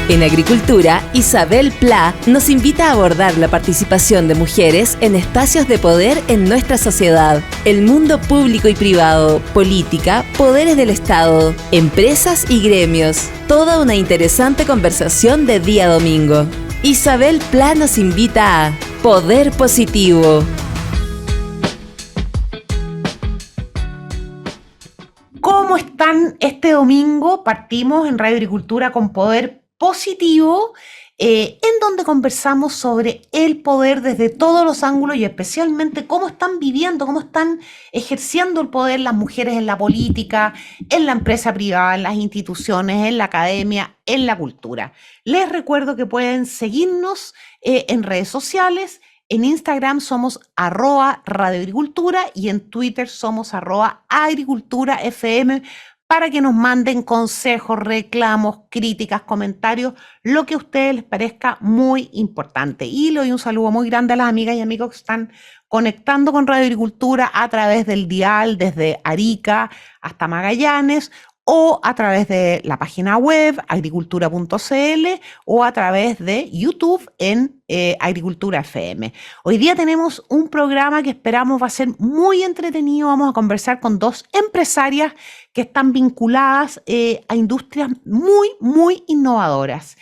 En Agricultura, Isabel Pla nos invita a abordar la participación de mujeres en espacios de poder en nuestra sociedad, el mundo público y privado, política, poderes del Estado, empresas y gremios. Toda una interesante conversación de día domingo. Isabel Pla nos invita a Poder Positivo. ¿Cómo están? Este domingo partimos en Radio Agricultura con Poder Positivo, en donde conversamos sobre el poder desde todos los ángulos y especialmente cómo están viviendo, cómo están ejerciendo el poder las mujeres en la política, en la empresa privada, en las instituciones, en la academia, en la cultura. Les recuerdo que pueden seguirnos en redes sociales. En Instagram somos @radioagricultura y en Twitter somos @agriculturafm para que nos manden consejos, reclamos, críticas, comentarios, lo que a ustedes les parezca muy importante. Y le doy un saludo muy grande a las amigas y amigos que están conectando con Radio Agricultura a través del dial desde Arica hasta Magallanes, o a través de la página web agricultura.cl o a través de YouTube en Agricultura FM. Hoy día tenemos un programa que esperamos va a ser muy entretenido. Vamos a conversar con dos empresarias que están vinculadas a industrias muy innovadoras.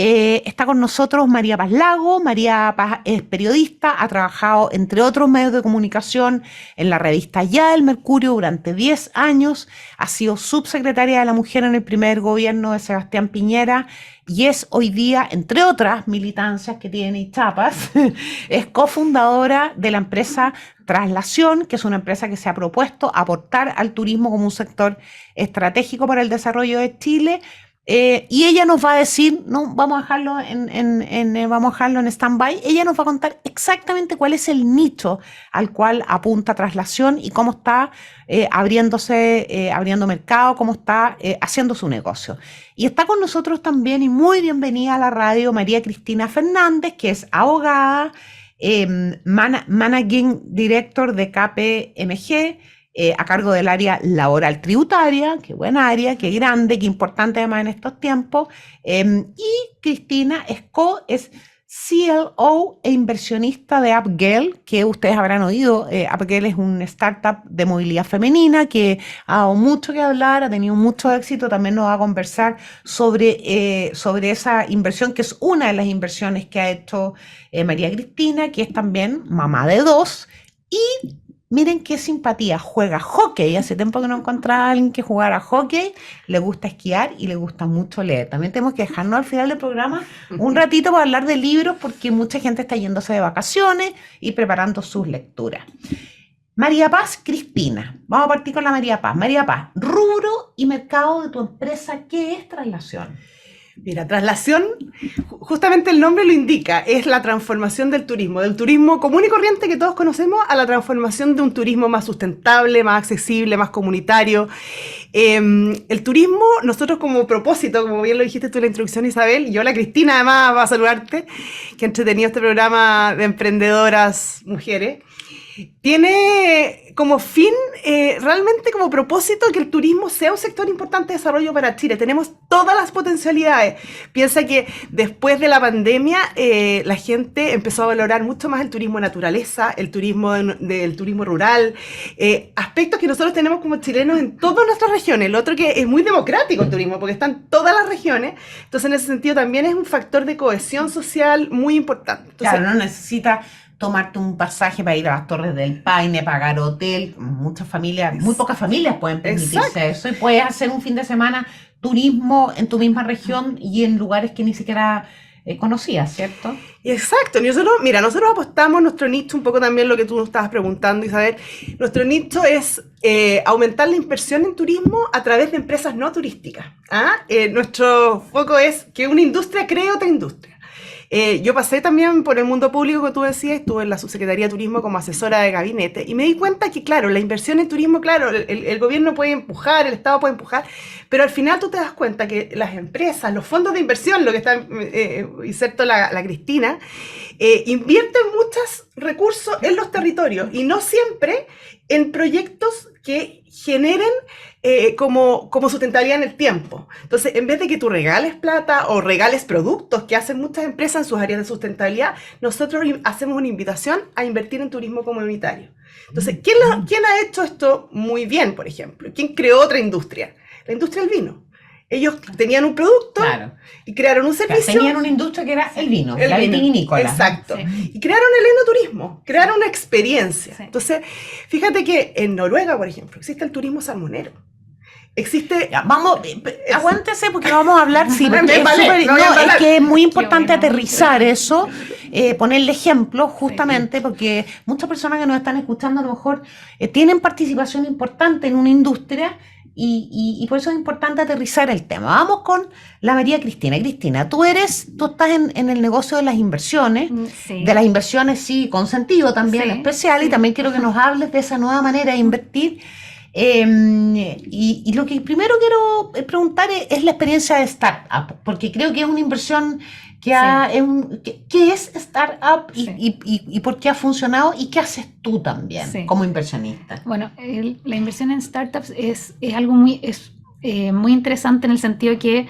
Está con nosotros María Paz Lago. María Paz es periodista, ha trabajado entre otros medios de comunicación en la revista Ya, El Mercurio, durante 10 años, ha sido subsecretaria de la Mujer en el primer gobierno de Sebastián Piñera y es hoy día, entre otras militancias que tiene y chapas, es cofundadora de la empresa Traslación, que es una empresa que se ha propuesto aportar al turismo como un sector estratégico para el desarrollo de Chile. Y ella nos va a decir, no, vamos a dejarlo en stand-by, ella nos va a contar exactamente cuál es el nicho al cual apunta Traslación y cómo está abriendo mercado, cómo está haciendo su negocio. Y está con nosotros también, y muy bienvenida a la radio, María Cristina Fernández, que es abogada, Managing Director de KPMG, a cargo del área laboral tributaria. Qué buena área, qué grande, qué importante además en estos tiempos. Y Cristina es CLO e inversionista de Upgale, que ustedes habrán oído. Upgale es una startup de movilidad femenina que ha dado mucho que hablar, ha tenido mucho éxito. También nos va a conversar sobre esa inversión, que es una de las inversiones que ha hecho María Cristina, que es también mamá de dos. Y miren qué simpatía, juega hockey. Hace tiempo que no encontraba a alguien que jugara hockey, le gusta esquiar y le gusta mucho leer. También tenemos que dejarnos al final del programa un ratito para hablar de libros, porque mucha gente está yéndose de vacaciones y preparando sus lecturas. María Paz, Cristina. Vamos a partir con la María Paz. María Paz, rubro y mercado de tu empresa, ¿qué es Traslación? Mira, Traslación, justamente el nombre lo indica, es la transformación del turismo común y corriente que todos conocemos, a la transformación de un turismo más sustentable, más accesible, más comunitario. El turismo, nosotros como propósito, como bien lo dijiste tú en la introducción, Isabel, yo la Cristina además va a saludarte, que ha entretenido este programa de emprendedoras mujeres. Tiene como fin, realmente como propósito, que el turismo sea un sector importante de desarrollo para Chile. Tenemos todas las potencialidades. Piensa que después de la pandemia la gente empezó a valorar mucho más el turismo de naturaleza, el turismo del turismo rural, aspectos que nosotros tenemos como chilenos en todas nuestras regiones. Lo otro, que es muy democrático el turismo, porque están todas las regiones. Entonces, en ese sentido, también es un factor de cohesión social muy importante. Entonces, claro, no necesita tomarte un pasaje para ir a las Torres del Paine, pagar hotel. Muchas familias, muy pocas familias pueden permitirse eso, y puedes hacer un fin de semana turismo en tu misma región y en lugares que ni siquiera conocías, ¿cierto? Exacto. Nosotros apostamos nuestro nicho, un poco también lo que tú nos estabas preguntando, Isabel. Nuestro nicho es aumentar la inversión en turismo a través de empresas no turísticas. Nuestro foco es que una industria cree otra industria. Yo pasé también por el mundo público, que tú decías, estuve en la Subsecretaría de Turismo como asesora de gabinete, y me di cuenta que, claro, la inversión en turismo, claro, el gobierno puede empujar, el Estado puede empujar, pero al final tú te das cuenta que las empresas, los fondos de inversión, lo que está inserto la Cristina, invierten muchos recursos en los territorios, y no siempre en proyectos que generen como sustentabilidad en el tiempo. Entonces, en vez de que tú regales plata o regales productos que hacen muchas empresas en sus áreas de sustentabilidad, nosotros hacemos una invitación a invertir en turismo comunitario. Entonces, ¿quién ha hecho esto muy bien, por ejemplo? ¿Quién creó otra industria? La industria del vino. Ellos tenían un producto y crearon un servicio. Tenían una industria que era el vino, la vitivinícola. Exacto. Sí. Y crearon el enoturismo, crearon una experiencia. Sí. Entonces, fíjate que en Noruega, por ejemplo, existe el turismo salmonero. Existe... Ya, vamos, aguántese porque vamos a hablar, sí, es que es muy importante aterrizar eso, ponerle ejemplo justamente porque muchas personas que nos están escuchando a lo mejor tienen participación importante en una industria y por eso es importante aterrizar el tema. Vamos con la María Cristina. Cristina, tú estás en el negocio de las inversiones, de las inversiones sí, con sentido también especial, y también quiero que nos hables de esa nueva manera de invertir. Y lo que primero quiero preguntar es la experiencia de startup, porque creo que es una inversión que ¿qué es startup y por qué ha funcionado y qué haces tú también como inversionista? Bueno, la inversión en startups es algo muy interesante en el sentido que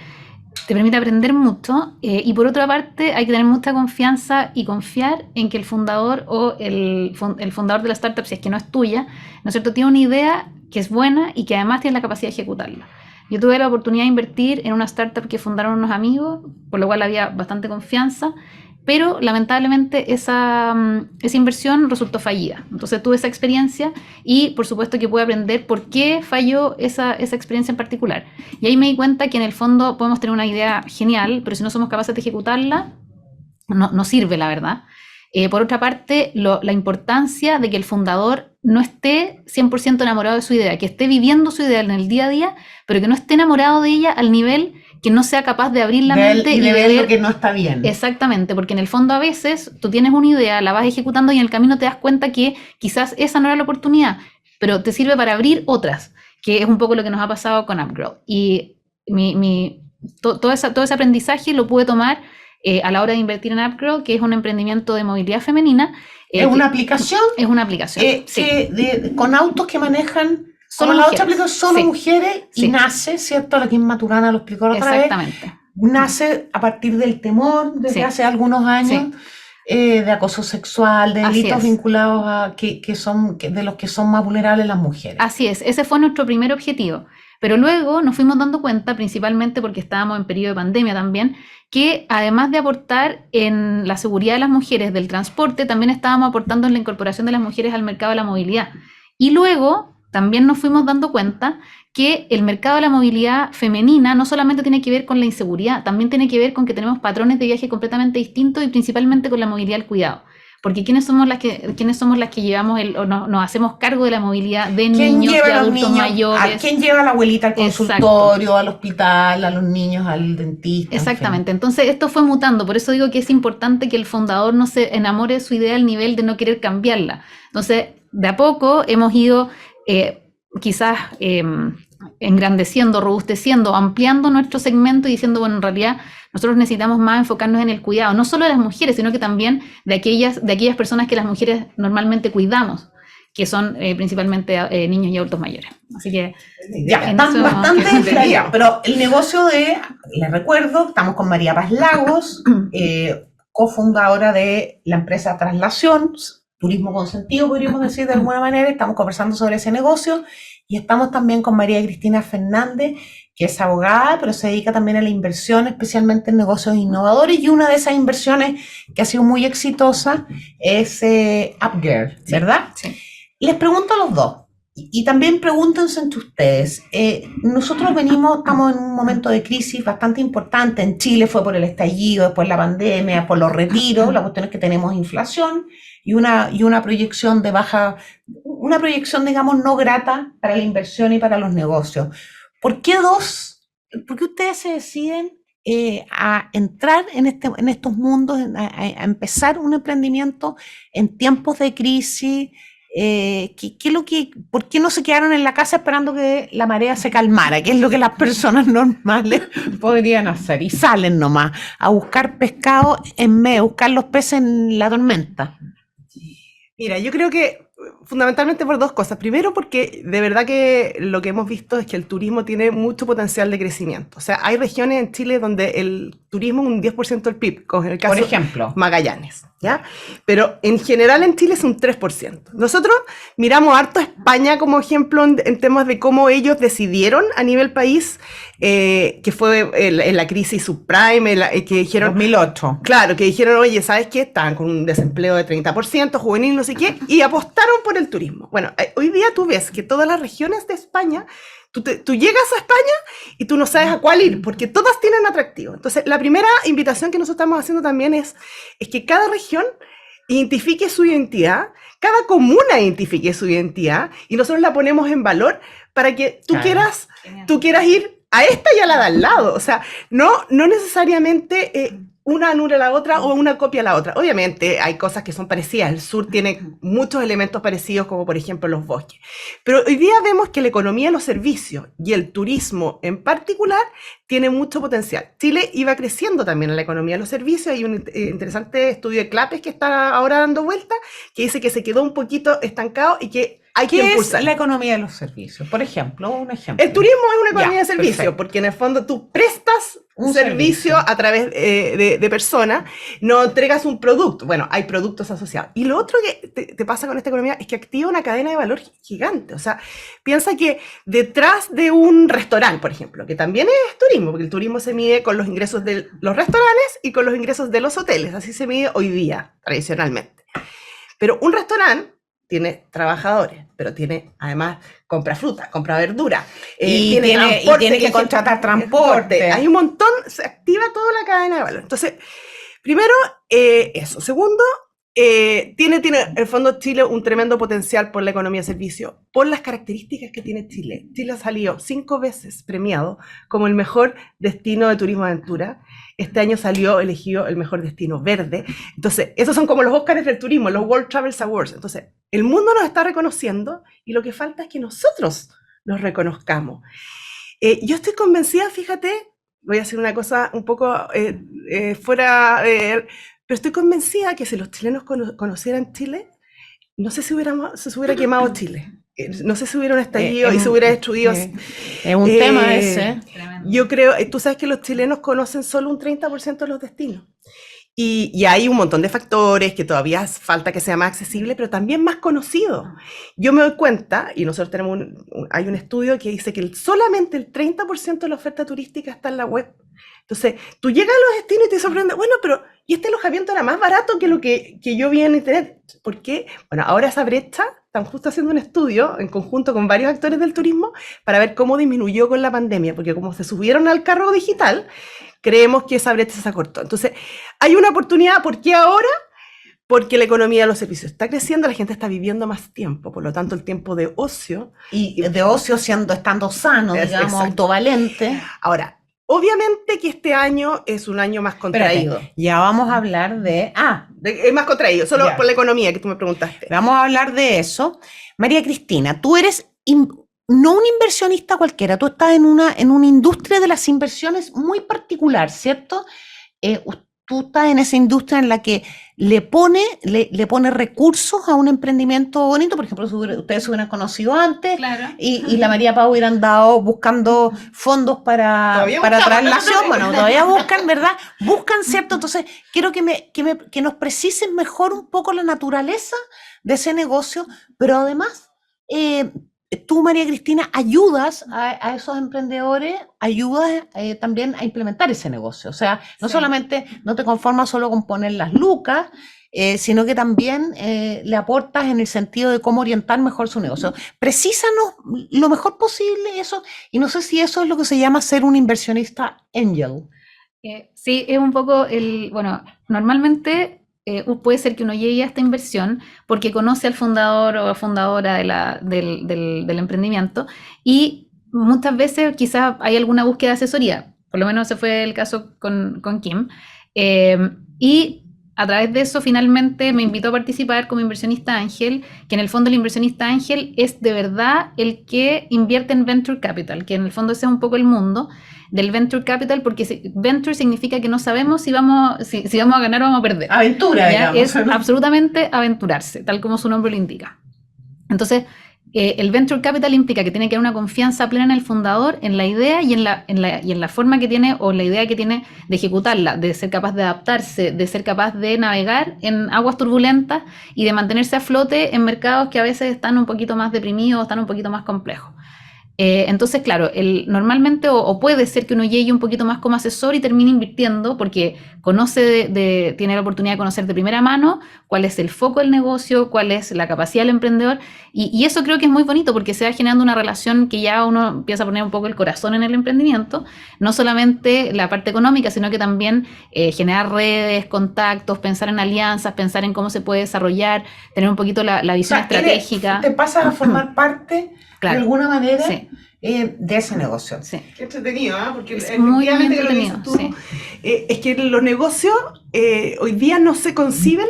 te permite aprender mucho y por otra parte hay que tener mucha confianza y confiar en que el fundador o el fundador de la startup, si es que no es tuya, ¿no es cierto?, tiene una idea que es buena y que además tiene la capacidad de ejecutarla. Yo tuve la oportunidad de invertir en una startup que fundaron unos amigos, por lo cual había bastante confianza, pero lamentablemente esa inversión resultó fallida. Entonces tuve esa experiencia y por supuesto que pude aprender por qué falló esa experiencia en particular. Y ahí me di cuenta que en el fondo podemos tener una idea genial, pero si no somos capaces de ejecutarla, no sirve, la verdad. Por otra parte, la importancia de que el fundador no esté 100% enamorado de su idea, que esté viviendo su idea en el día a día, pero que no esté enamorado de ella al nivel que no sea capaz de abrir la mente y de ver lo que no está bien. Exactamente, porque en el fondo a veces tú tienes una idea, la vas ejecutando y en el camino te das cuenta que quizás esa no era la oportunidad, pero te sirve para abrir otras, que es un poco lo que nos ha pasado con UpGrow. Y todo ese aprendizaje lo pude tomar a la hora de invertir en UpGrow, que es un emprendimiento de movilidad femenina. ¿Es una aplicación? Es una aplicación, con autos que manejan solo la mujeres. Otra aplicación, solo mujeres, y nace, ¿cierto? La Kim Maturana lo explicó la otra vez. Exactamente. Nace a partir del temor, desde hace algunos años, de acoso sexual, de delitos vinculados a de los que son más vulnerables las mujeres. Así es, ese fue nuestro primer objetivo. Pero luego nos fuimos dando cuenta, principalmente porque estábamos en periodo de pandemia también, que además de aportar en la seguridad de las mujeres del transporte, también estábamos aportando en la incorporación de las mujeres al mercado de la movilidad. Y luego también nos fuimos dando cuenta que el mercado de la movilidad femenina no solamente tiene que ver con la inseguridad, también tiene que ver con que tenemos patrones de viaje completamente distintos y principalmente con la movilidad al cuidado. Porque ¿quiénes somos las que llevamos nos hacemos cargo de la movilidad de niños, de adultos mayores? ¿Quién lleva a la abuelita al consultorio, al hospital, a los niños al dentista? Exactamente. Entonces esto fue mutando. Por eso digo que es importante que el fundador no se enamore de su idea al nivel de no querer cambiarla. Entonces, de a poco hemos ido quizás engrandeciendo, robusteciendo, ampliando nuestro segmento y diciendo, bueno, en realidad nosotros necesitamos más enfocarnos en el cuidado, no solo de las mujeres, sino que también de aquellas personas que las mujeres normalmente cuidamos, que son principalmente niños y adultos mayores. Así que ya están bastante entendidos, pero el negocio les recuerdo, estamos con María Paz Lagos, cofundadora de la empresa Traslación, Turismo con Sentido, podríamos decir de alguna manera. Estamos conversando sobre ese negocio y estamos también con María Cristina Fernández, que es abogada, pero se dedica también a la inversión, especialmente en negocios innovadores, y una de esas inversiones que ha sido muy exitosa es UpGirl, ¿verdad? Sí. Les pregunto a los dos, y también pregúntense entre ustedes. Nosotros estamos en un momento de crisis bastante importante. En Chile fue por el estallido, después la pandemia, por los retiros. La cuestión es que tenemos inflación y una proyección digamos, no grata para la inversión y para los negocios. ¿Por qué ustedes se deciden a entrar en estos mundos, a empezar un emprendimiento en tiempos de crisis? ¿Por qué no se quedaron en la casa esperando que la marea se calmara? Que es lo que las personas normales podrían hacer, y salen nomás a buscar pescado buscar los peces en la tormenta. Mira, yo creo que fundamentalmente por dos cosas. Primero, porque de verdad que lo que hemos visto es que el turismo tiene mucho potencial de crecimiento. O sea, hay regiones en Chile donde el turismo es un 10% del PIB, como en el caso Por ejemplo. Magallanes, ¿ya? Pero en general en Chile es un 3%. Nosotros miramos harto a España como ejemplo en temas de cómo ellos decidieron a nivel país, que fue en la crisis subprime, que dijeron... 2008. Claro, que dijeron, oye, ¿sabes qué? Estaban con un desempleo de 30%, juvenil, no sé qué, y apostaron por el turismo. Bueno, hoy día tú ves que todas las regiones de España, tú llegas a España y tú no sabes a cuál ir, porque todas tienen atractivo. Entonces, la primera invitación que nosotros estamos haciendo también es que cada región identifique su identidad, cada comuna identifique su identidad, y nosotros la ponemos en valor para que tú quieras ir a esta y a la de al lado. O sea, no necesariamente una anula a la otra o una copia a la otra. Obviamente hay cosas que son parecidas. El sur tiene muchos elementos parecidos, como por ejemplo los bosques. Pero hoy día vemos que la economía de los servicios y el turismo en particular tiene mucho potencial. Chile iba creciendo también en la economía de los servicios. Hay un interesante estudio de Clapes que está ahora dando vuelta, que dice que se quedó un poquito estancado y que hay que impulsar. ¿Qué es la economía de los servicios? Por ejemplo, un ejemplo. El turismo es una economía de servicio, perfecto. porque en el fondo tú prestas Un servicio a través de personas, no entregas un producto. Bueno, hay productos asociados. Y lo otro que te pasa con esta economía es que activa una cadena de valor gigante. O sea, piensa que detrás de un restaurante, por ejemplo, que también es turismo, porque el turismo se mide con los ingresos de los restaurantes y con los ingresos de los hoteles. Así se mide hoy día, tradicionalmente. Pero un restaurante tiene trabajadores, pero tiene además compra fruta, compra verdura, y tiene que contratar transporte. Hay un montón, se activa toda la cadena de valor. Entonces, primero, eso. Segundo, tiene en el fondo Chile un tremendo potencial por la economía de servicio, por las características que tiene Chile. Chile ha salido 5 veces premiado como el mejor destino de turismo de aventura. Este año salió elegido el mejor destino verde. Entonces, esos son como los Óscares del turismo, los World Travel Awards. Entonces, el mundo nos está reconociendo y lo que falta es que nosotros nos reconozcamos. Yo estoy convencida, fíjate, voy a hacer una cosa un poco fuera... pero estoy convencida que si los chilenos conocieran Chile, no sé si se hubiera quemado Chile. No sé si hubiera un estallido y se hubiera destruido. Es un tema ese. Yo creo, tú sabes que los chilenos conocen solo un 30% de los destinos. Y hay un montón de factores que todavía falta que sea más accesible, pero también más conocido. Yo me doy cuenta, y nosotros tenemos hay un estudio que dice que solamente el 30% de la oferta turística está en la web. Entonces, tú llegas a los destinos y te sorprendes, bueno, pero ¿y este alojamiento era más barato que lo que yo vi en internet? ¿Por qué? Bueno, ahora esa brecha, están justo haciendo un estudio en conjunto con varios actores del turismo para ver cómo disminuyó con la pandemia, porque como se subieron al carro digital, creemos que esa brecha se acortó. Entonces, hay una oportunidad. ¿Por qué ahora? Porque la economía de los servicios está creciendo, la gente está viviendo más tiempo, por lo tanto el tiempo de ocio... Y de ocio estando sano, digamos, exacto. Autovalente. Ahora, obviamente que este año es un año más contraído. Espérate, ya vamos a hablar de... Es más contraído, solo ya. por la economía que tú me preguntaste. Vamos a hablar de eso. María Cristina, tú eres no un inversionista cualquiera, tú estás en una industria de las inversiones muy particular, ¿cierto? Tú estás en esa industria en la que le pone recursos a un emprendimiento bonito. Por ejemplo, ustedes se hubieran conocido antes, Claro. y la María Pau hubieran dado buscando fondos para traslación. Bueno, todavía buscan, ¿verdad? Buscan, ¿cierto? Entonces, quiero que nos precisen mejor un poco la naturaleza de ese negocio, pero además... tú, María Cristina, ayudas a esos emprendedores, ayudas también a implementar ese negocio. O sea, no solamente no te conformas solo con poner las lucas, sino que también le aportas en el sentido de cómo orientar mejor su negocio. Precísanos lo mejor posible eso, y no sé si eso es lo que se llama ser un inversionista angel. Sí, es un poco bueno, normalmente... puede ser que uno llegue a esta inversión porque conoce al fundador o fundadora del emprendimiento, y muchas veces quizás hay alguna búsqueda de asesoría, por lo menos ese fue el caso con Kim, y a través de eso finalmente me invitó a participar como inversionista ángel, que en el fondo el inversionista ángel es de verdad el que invierte en venture capital, que en el fondo ese es un poco el mundo del venture capital, porque venture significa que no sabemos si vamos a ganar o vamos a perder. Aventura, ¿ya? digamos. Es absolutamente aventurarse, tal como su nombre lo indica. Entonces, el venture capital implica que tiene que haber una confianza plena en el fundador, en la idea y en la forma que tiene, o la idea que tiene de ejecutarla, de ser capaz de adaptarse, de ser capaz de navegar en aguas turbulentas y de mantenerse a flote en mercados que a veces están un poquito más deprimidos, están un poquito más complejos. Entonces, claro, normalmente o puede ser que uno llegue un poquito más como asesor y termine invirtiendo porque tiene la oportunidad de conocer de primera mano cuál es el foco del negocio, cuál es la capacidad del emprendedor, y eso creo que es muy bonito porque se va generando una relación que ya uno empieza a poner un poco el corazón en el emprendimiento, no solamente la parte económica, sino que también generar redes, contactos, pensar en alianzas, pensar en cómo se puede desarrollar, tener un poquito la visión estratégica. Te pasas a formar parte, Claro. de alguna manera, Sí. De ese negocio. Sí. Qué entretenido, ¿eh? Porque Es muy efectivamente que lo que dices entretenido, tú, es que los negocios hoy día no se conciben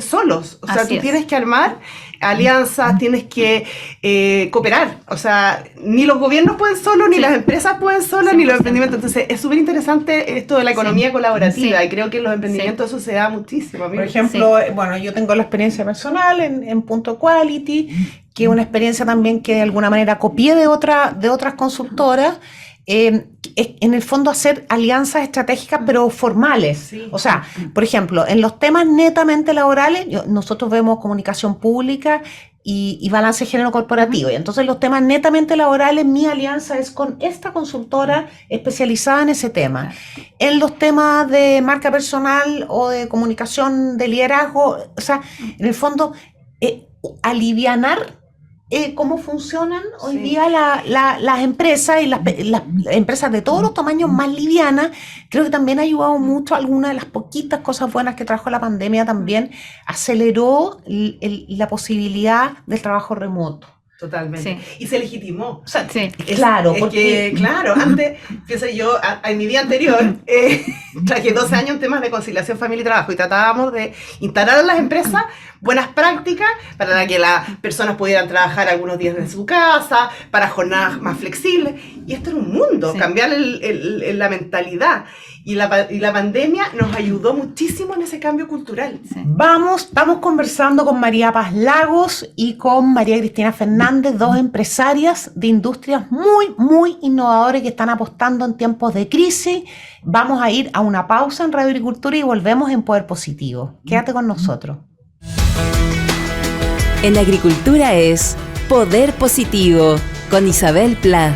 solos. O sea, Así tú es. tienes que armar alianzas, tienes que cooperar. O sea, ni los gobiernos pueden solos, ni Sí. las empresas pueden solas, ni los 100%. emprendimientos. Entonces, es súper interesante esto de la economía Sí. colaborativa, Sí. y creo que en los emprendimientos eso se da muchísimo. Por amigo. ejemplo, bueno, yo tengo la experiencia personal en Punto Quality, que es una experiencia también que de alguna manera copié de otras consultoras. En el fondo hacer alianzas estratégicas pero formales. Sí. O sea, por ejemplo, en los temas netamente laborales, nosotros vemos comunicación pública y balance de género corporativo. Y entonces los temas netamente laborales, mi alianza es con esta consultora especializada en ese tema. En los temas de marca personal o de comunicación de liderazgo, o sea, en el fondo, alivianar cómo funcionan hoy Sí. día las empresas y las empresas de todos los tamaños más livianas. Creo que también ha ayudado mucho. Algunas de las poquitas cosas buenas que trajo la pandemia también aceleró la posibilidad del trabajo remoto. Totalmente. Sí. Y se legitimó. O sea, Sí. claro, Es porque que, claro, antes, fíjate yo, en mi vida anterior, traje 12 años en temas de conciliación familia y trabajo y tratábamos de instalar en las empresas buenas prácticas para que las personas pudieran trabajar algunos días en su casa, para jornadas más flexibles. Y esto era un mundo, Sí. cambiar la mentalidad. Y la pandemia nos ayudó muchísimo en ese cambio cultural. Sí. estamos conversando con María Paz Lagos y con María Cristina Fernández, dos empresarias de industrias muy, muy innovadoras que están apostando en tiempos de crisis. Vamos a ir a una pausa en Radio Agricultura y volvemos en Poder Positivo. Quédate con nosotros. En la agricultura es Poder Positivo con Isabel Pla.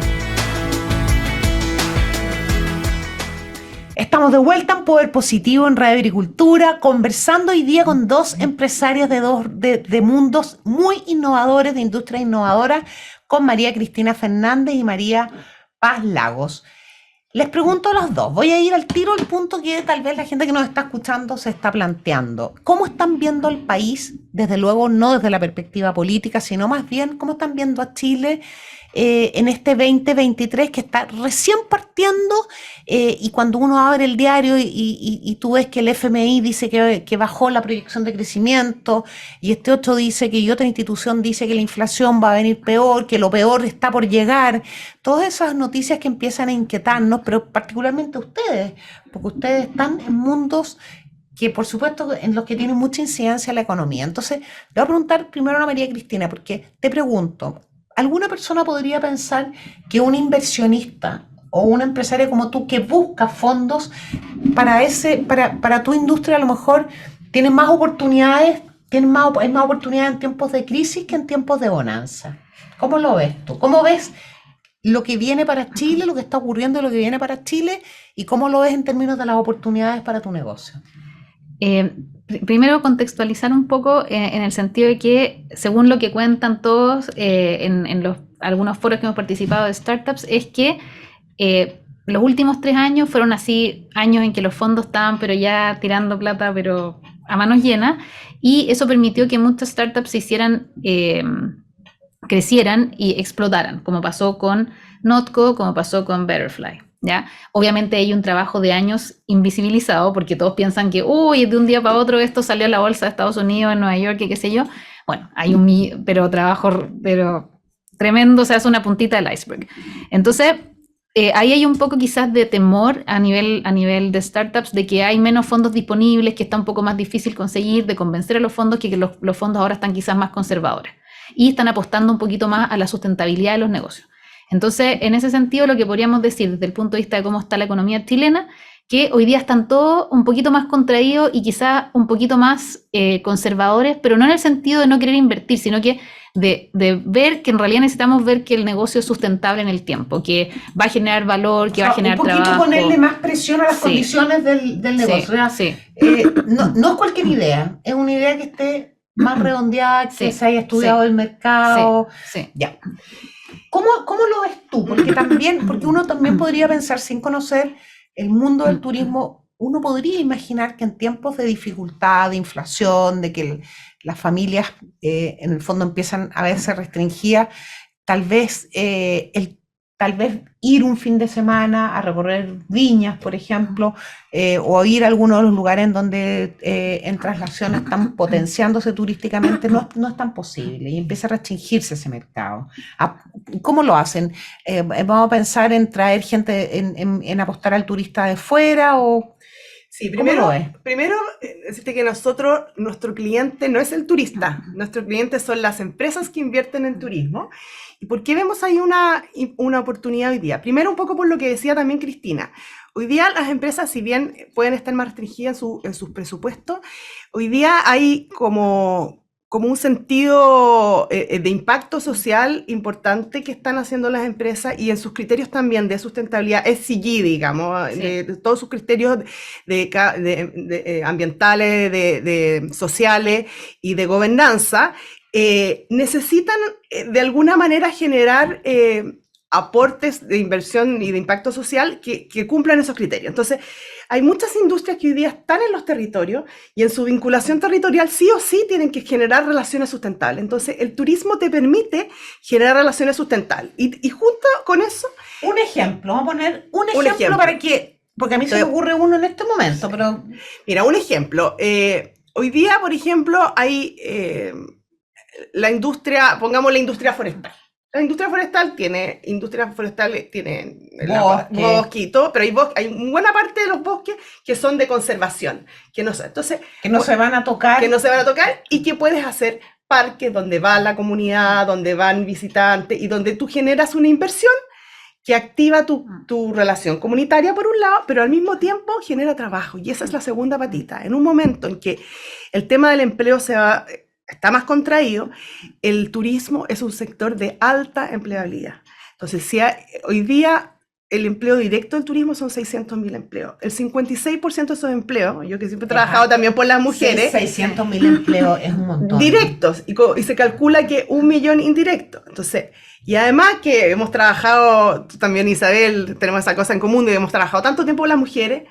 Estamos de vuelta en Poder Positivo en Radio Agricultura, conversando hoy día con dos empresarias de mundos muy innovadores, de industrias innovadoras, con María Cristina Fernández y María Paz Lagos. Les pregunto a los dos, voy a ir al tiro al punto que tal vez la gente que nos está escuchando se está planteando. ¿Cómo están viendo el país? Desde luego no desde la perspectiva política, sino más bien cómo están viendo a Chile en este 2023 que está recién partiendo, y cuando uno abre el diario y tú ves que el FMI dice que bajó la proyección de crecimiento y este otro dice que y otra institución dice que la inflación va a venir peor, que lo peor está por llegar, todas esas noticias que empiezan a inquietarnos, pero particularmente ustedes, porque ustedes están en mundos que por supuesto en los que tienen mucha incidencia la economía. Entonces, le voy a preguntar primero a María Cristina, porque te pregunto, ¿alguna persona podría pensar que un inversionista o una empresaria como tú que busca fondos para tu industria a lo mejor tiene más oportunidades, hay más oportunidades en tiempos de crisis que en tiempos de bonanza? ¿Cómo lo ves tú? ¿Cómo ves lo que viene para Chile, lo que está ocurriendo y lo que viene para Chile, y cómo lo ves en términos de las oportunidades para tu negocio? Primero contextualizar un poco en el sentido de que, según lo que cuentan todos en algunos foros que hemos participado de startups, es que los últimos 3 años fueron así años en que los fondos estaban pero ya tirando plata pero a manos llenas, y eso permitió que muchas startups se hicieran, crecieran y explotaran, como pasó con Notco, como pasó con Betterfly. ¿Ya? Obviamente hay un trabajo de años invisibilizado porque todos piensan que uy, de un día para otro esto salió a la bolsa de Estados Unidos, en Nueva York, y qué sé yo. Bueno, hay trabajo tremendo, o sea, es una puntita del iceberg. Entonces, ahí hay un poco quizás de temor a nivel de startups, de que hay menos fondos disponibles, que está un poco más difícil conseguir, de convencer a los fondos, que los fondos ahora están quizás más conservadores. y están apostando un poquito más a la sustentabilidad de los negocios. Entonces, en ese sentido, lo que podríamos decir desde el punto de vista de cómo está la economía chilena, que hoy día están todos un poquito más contraídos y quizás un poquito más conservadores, pero no en el sentido de no querer invertir, sino que de ver que en realidad necesitamos ver que el negocio es sustentable en el tiempo, que va a generar valor, que va a generar trabajo. Un poquito ponerle más presión a las condiciones del negocio. Sí. No es cualquier idea, es una idea que esté más redondeada, que se haya estudiado el mercado. Sí. Ya. ¿Cómo lo ves tú? Porque uno también podría pensar, sin conocer el mundo del turismo, uno podría imaginar que en tiempos de dificultad, de inflación, de que las familias en el fondo empiezan a verse restringidas, tal vez ir un fin de semana a recorrer viñas, por ejemplo, o ir a alguno de los lugares en donde en traslación están potenciándose turísticamente, no es tan posible y empieza a restringirse ese mercado. ¿Cómo lo hacen? ¿Vamos a pensar en traer gente, en apostar al turista de fuera o...? Sí, primero decirte que nuestro cliente no es el turista, nuestro cliente son las empresas que invierten en turismo. ¿Y por qué vemos ahí una oportunidad hoy día? Primero, un poco por lo que decía también Cristina. Hoy día las empresas, si bien pueden estar más restringidas en sus presupuestos, hoy día hay como un sentido de impacto social importante que están haciendo las empresas y en sus criterios también de sustentabilidad, ESG, digamos, de todos sus criterios ambientales, de sociales y de gobernanza, necesitan de alguna manera generar aportes de inversión y de impacto social que cumplan esos criterios. Entonces, hay muchas industrias que hoy día están en los territorios y en su vinculación territorial sí o sí tienen que generar relaciones sustentables. Entonces, el turismo te permite generar relaciones sustentables. Y junto con eso... Un ejemplo, vamos a poner un ejemplo para que... Porque a mí se me ocurre uno en este momento, pero... Mira, un ejemplo. Hoy día, por ejemplo, hay la industria, pongamos la industria forestal. La industria forestal tiene bosque y todo, pero hay una buena parte de los bosques que son de conservación, que no se van a tocar y que puedes hacer parques donde va la comunidad, donde van visitantes y donde tú generas una inversión que activa tu relación comunitaria por un lado, pero al mismo tiempo genera trabajo. Y esa es la segunda patita. En un momento en que el tema del empleo está más contraído, el turismo es un sector de alta empleabilidad. Entonces, hoy día el empleo directo del turismo son 600.000 empleos. El 56% de esos empleos, yo que siempre he trabajado también por las mujeres... 600.000 empleos es un montón. Directos, y se calcula que 1 millón indirectos. Entonces, y además que hemos trabajado, tú también Isabel, tenemos esa cosa en común de que hemos trabajado tanto tiempo con las mujeres,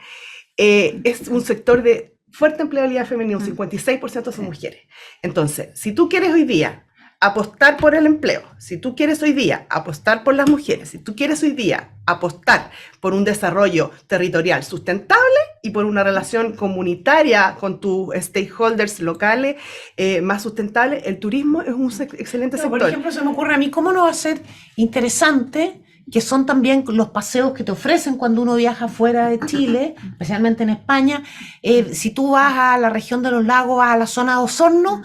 es un sector de fuerte empleabilidad femenina, un 56% son mujeres. Entonces, si tú quieres hoy día apostar por el empleo, si tú quieres hoy día apostar por las mujeres, si tú quieres hoy día apostar por un desarrollo territorial sustentable y por una relación comunitaria con tus stakeholders locales más sustentable, el turismo es un excelente sector. Por ejemplo, se me ocurre a mí, ¿cómo no va a ser interesante? Que son también los paseos que te ofrecen cuando uno viaja fuera de Chile, especialmente en España. Si tú vas a la región de los lagos, vas a la zona de Osorno,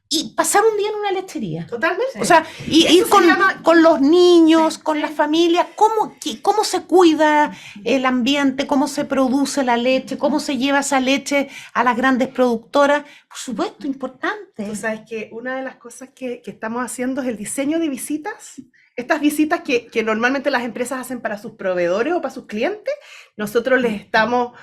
y pasar un día en una lechería. Totalmente. O sea, ir con los niños, con las familias, cómo se cuida el ambiente, cómo se produce la leche, cómo se lleva esa leche a las grandes productoras. Por supuesto, importante. Tú sabes que una de las cosas que estamos haciendo es el diseño de visitas. Estas visitas que normalmente las empresas hacen para sus proveedores o para sus clientes, nosotros los estamos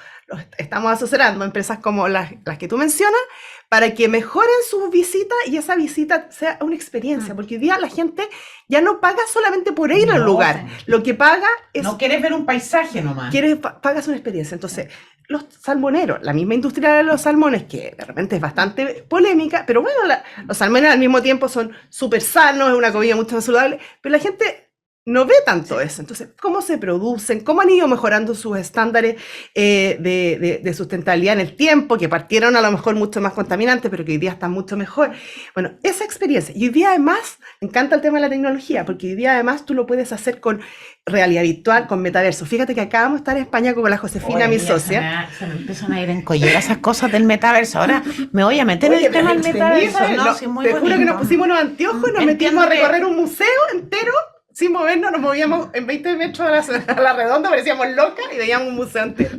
asesorando a empresas como las que tú mencionas para que mejoren sus visitas y esa visita sea una experiencia, porque hoy día la gente ya no paga solamente por ir al lugar, lo que paga es... No quieres ver un paisaje nomás. Pagas una experiencia. Entonces, los salmoneros, la misma industria de los salmones, que de repente es bastante polémica, pero bueno, los salmones al mismo tiempo son súper sanos, es una comida mucho más saludable, pero la gente no ve tanto eso. Entonces, ¿cómo se producen? ¿Cómo han ido mejorando sus estándares de sustentabilidad en el tiempo? Que partieron a lo mejor mucho más contaminantes, pero que hoy día están mucho mejor. Bueno, esa experiencia. Y hoy día además, me encanta el tema de la tecnología, porque hoy día además tú lo puedes hacer con realidad virtual, con metaverso. Fíjate que acabamos de estar en España con la Josefina, mi socia. Se me empiezan a ir en collera esas cosas del metaverso. Ahora me voy a meter en el tema del metaverso. No, sí, muy te juro que nos pusimos unos anteojos y nos metimos a recorrer un museo entero. Sin movernos, nos movíamos en 20 metros a la redonda, parecíamos locas y veíamos un museo entero.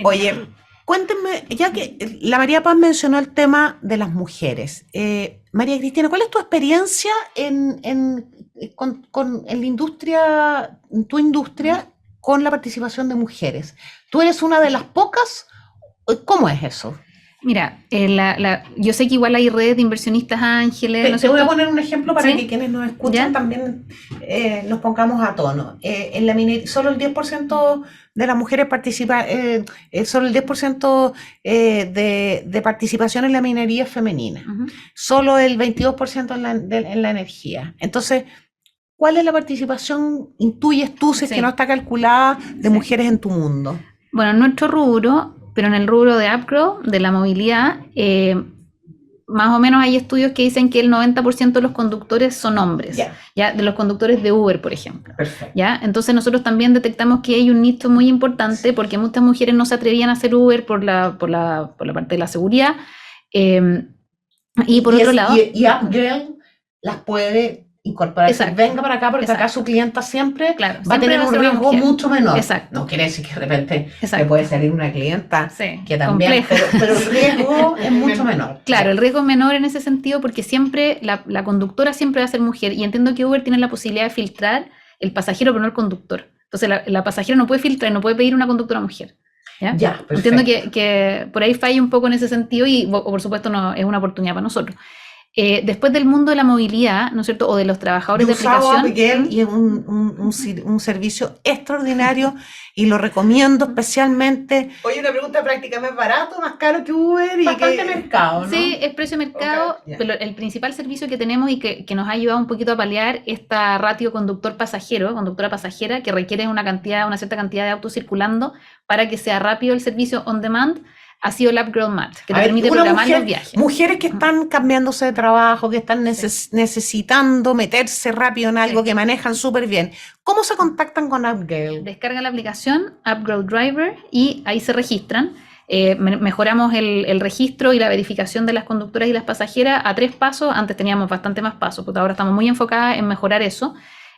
Oye, cuéntenme, ya que la María Paz mencionó el tema de las mujeres. María Cristina, ¿cuál es tu experiencia en la industria, en tu industria, con la participación de mujeres? ¿Tú eres una de las pocas? ¿Cómo es eso? Mira, yo sé que igual hay redes de inversionistas ángeles, ¿no es Te voy a cierto? poner un ejemplo para ¿Sí? que quienes nos escuchan ¿Ya? también nos pongamos a tono. En la minería, solo el 10% de las mujeres participa, solo el 10% de participación en la minería es femenina, Ujú. solo el 22% en la energía. Entonces, ¿cuál es la participación, intuyes tú, si es Sí. que no está calculada, de Sí. mujeres en tu mundo? Bueno, en nuestro rubro, pero en el rubro de Upgrow, de la movilidad, más o menos hay estudios que dicen que el 90% de los conductores son hombres, ya, de los conductores de Uber, por ejemplo. Perfecto. ¿Ya? Entonces nosotros también detectamos que hay un nicho muy importante porque muchas mujeres no se atrevían a hacer Uber por la parte de la seguridad. Y por otro lado... Y Upgrade las puede incorporar. Exacto. Venga para acá, porque acá Exacto. su clienta siempre Claro, va a siempre tener va a un ser una riesgo mujer. mucho menor. Exacto. No quiere decir que de repente Exacto. le puede salir una clienta Sí, que también, compleja. pero el riesgo es mucho menor. Claro, el riesgo es menor en ese sentido porque siempre la conductora siempre va a ser mujer y entiendo que Uber tiene la posibilidad de filtrar el pasajero pero no el conductor. Entonces la pasajera no puede filtrar, no puede pedir una conductora mujer. ¿Ya? Ya, perfecto. Entiendo que por ahí falla un poco en ese sentido y por supuesto no es una oportunidad para nosotros. Después del mundo de la movilidad, ¿no es cierto? O de los trabajadores de aplicación. Upgrade y es un servicio extraordinario y lo recomiendo especialmente. Oye, una pregunta práctica, ¿más barato, más caro que Uber? Bastante mercado, ¿no? Sí, es precio de mercado, Ok, ya. pero el principal servicio que tenemos y que nos ha ayudado un poquito a paliar esta ratio conductora pasajera, que requiere una cierta cantidad de autos circulando para que sea rápido el servicio on demand, ha sido el Upgrade Mat, que te permite programar los viajes. Mujeres que están cambiándose de trabajo, que están necesitando meterse rápido en algo, que manejan súper bien. ¿Cómo se contactan con Upgrade? Descargan la aplicación Upgrade Driver y ahí se registran. Mejoramos el registro y la verificación de las conductoras y las pasajeras a 3 pasos. Antes teníamos bastante más pasos, porque ahora estamos muy enfocadas en mejorar eso.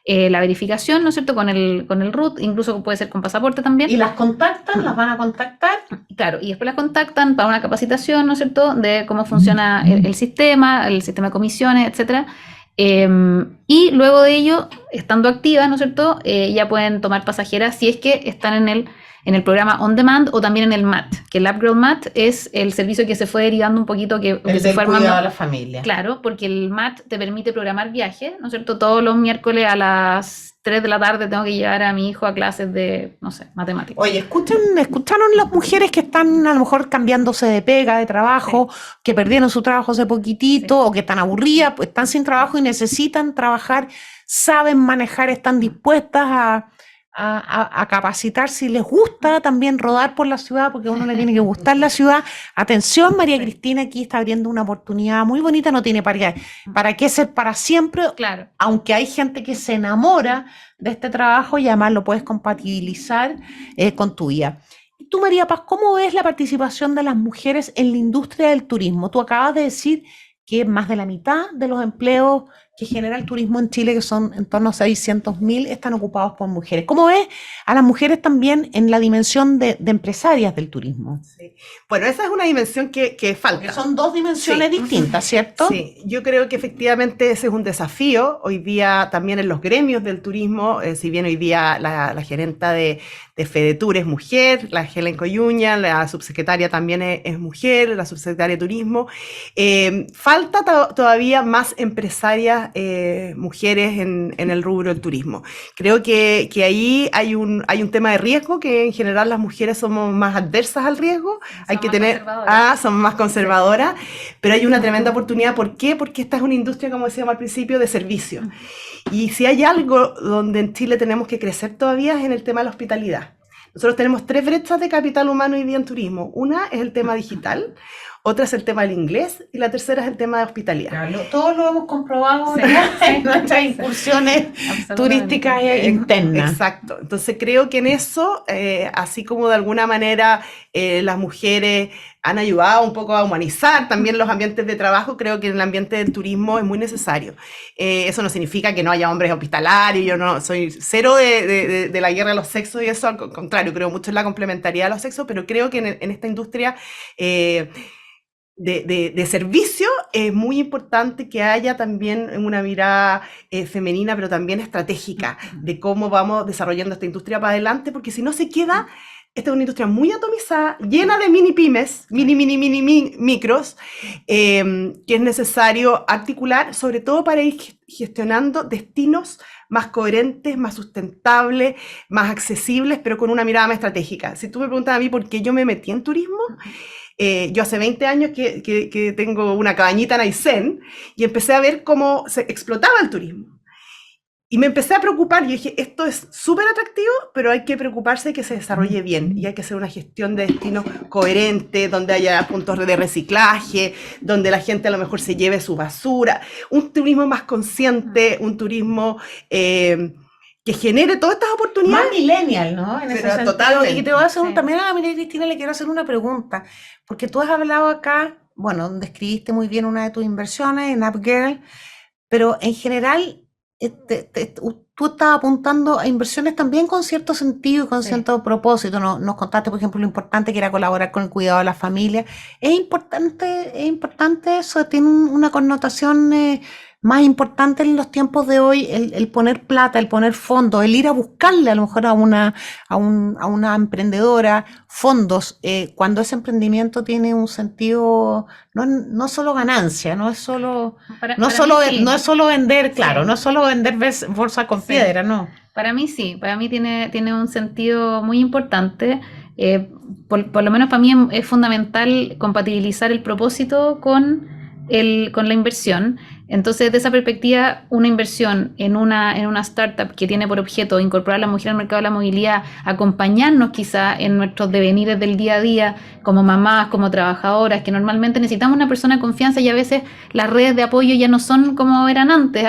La verificación, ¿no es cierto?, con el RUT, incluso puede ser con pasaporte también. ¿Y las contactan? ¿Las van a contactar? Claro, y después las contactan para una capacitación, ¿no es cierto?, de cómo funciona el sistema de comisiones, etcétera. Y luego de ello, estando activas, ¿no es cierto?, ya pueden tomar pasajeras si es que están en el programa On Demand o también en el MAT, que el Upgrade MAT es el servicio que se fue derivando un poquito, que se fue armando. Cuidado a la familia. Claro, porque el MAT te permite programar viajes, ¿no es cierto? Todos los miércoles a las 3 de la tarde tengo que llevar a mi hijo a clases de, no sé, matemáticas. Oye, ¿escucharon las mujeres que están a lo mejor cambiándose de pega, de trabajo, que perdieron su trabajo hace poquitito, o que están aburridas, pues están sin trabajo y necesitan trabajar, saben manejar, están dispuestas a capacitarse y les gusta también rodar por la ciudad, porque a uno le tiene que gustar la ciudad? Atención, María Cristina aquí está abriendo una oportunidad muy bonita, no tiene para qué ser para siempre, Claro. aunque hay gente que se enamora de este trabajo y además lo puedes compatibilizar con tu vida. Y tú, María Paz, ¿cómo ves la participación de las mujeres en la industria del turismo? Tú acabas de decir que más de la mitad de los empleos que genera el turismo en Chile, que son en torno a 600.000, están ocupados por mujeres. ¿Cómo ves a las mujeres también en la dimensión de empresarias del turismo? Sí. Bueno, esa es una dimensión que falta. Porque son dos dimensiones distintas, ¿cierto? Sí, yo creo que efectivamente ese es un desafío. Hoy día también en los gremios del turismo, si bien hoy día la gerenta de FEDETUR es mujer, la Helen Coyuña, la subsecretaria también es mujer, la subsecretaria de turismo, falta todavía más empresarias mujeres en el rubro del turismo. Creo que ahí hay un tema de riesgo, que en general las mujeres somos más adversas al riesgo, hay que tener, somos más conservadoras, pero hay una tremenda oportunidad. ¿Por qué? Porque esta es una industria, como decíamos al principio, de servicio. Y si hay algo donde en Chile tenemos que crecer todavía es en el tema de la hospitalidad. Nosotros tenemos 3 brechas de capital humano hoy día en turismo. Una es el tema digital, otra es el tema del inglés y la tercera es el tema de hospitalidad. Claro, todos lo hemos comprobado Sí, en nuestras incursiones turísticas internas. Exacto. Entonces creo que en eso, así como de alguna manera las mujeres han ayudado un poco a humanizar también los ambientes de trabajo, creo que en el ambiente del turismo es muy necesario. Eso no significa que no haya hombres hospitalarios, yo no soy cero de la guerra de los sexos y eso, al contrario, creo mucho en la complementariedad de los sexos, pero creo que en esta industria de servicio es muy importante que haya también una mirada femenina, pero también estratégica de cómo vamos desarrollando esta industria para adelante, porque si no se queda, esta es una industria muy atomizada, llena de mini pymes, micros, que es necesario articular, sobre todo para ir gestionando destinos más coherentes, más sustentables, más accesibles, pero con una mirada más estratégica. Si tú me preguntas a mí por qué yo me metí en turismo, yo hace 20 años que tengo una cabañita en Aysén y empecé a ver cómo se explotaba el turismo. Y me empecé a preocupar, yo dije, esto es súper atractivo, pero hay que preocuparse de que se desarrolle bien y hay que hacer una gestión de destinos coherente, donde haya puntos de reciclaje, donde la gente a lo mejor se lleve su basura, un turismo más consciente, un turismo que genere todas estas Más oportunidades. millennial, ¿no? En ese Pero sentido. totalmente. Y te voy a hacer Sí. también a la María Cristina le quiero hacer una pregunta, porque tú has hablado acá, bueno, describiste muy bien una de tus inversiones en UpGirl, pero en general tú estás apuntando a inversiones también con cierto sentido y con Sí. cierto propósito. Nos contaste, por ejemplo, lo importante que era colaborar con el cuidado de la familia. Es importante eso, tiene una connotación más importante en los tiempos de hoy, el poner plata, el poner fondos, el ir a buscarle a lo mejor a una emprendedora fondos, cuando ese emprendimiento tiene un sentido, no solo ganancia, no es solo... Para No mí solo, sí. no es solo vender, claro, Sí. no es solo vender bolsa con Sí. piedra, no. Para mí sí, para mí tiene un sentido muy importante. Por lo menos para mí es fundamental compatibilizar el propósito con la inversión. Entonces, de esa perspectiva, una inversión en una startup que tiene por objeto incorporar a la mujer al mercado de la movilidad, acompañarnos quizá en nuestros devenires del día a día, como mamás, como trabajadoras, que normalmente necesitamos una persona de confianza y a veces las redes de apoyo ya no son como eran antes.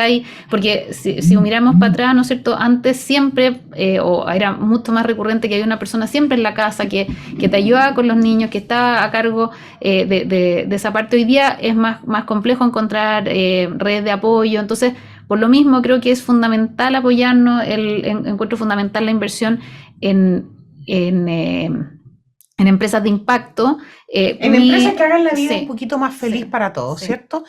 Porque si miramos para atrás, ¿no es cierto? Antes siempre, o era mucho más recurrente que había una persona siempre en la casa que te ayudaba con los niños, que estaba a cargo de esa parte. Hoy día es más complejo encontrar redes de apoyo, entonces por lo mismo creo que es fundamental apoyarnos, encuentro fundamental la inversión en empresas de impacto. En empresas que hagan la vida Sí, un poquito más feliz sí, para todos, sí. ¿cierto?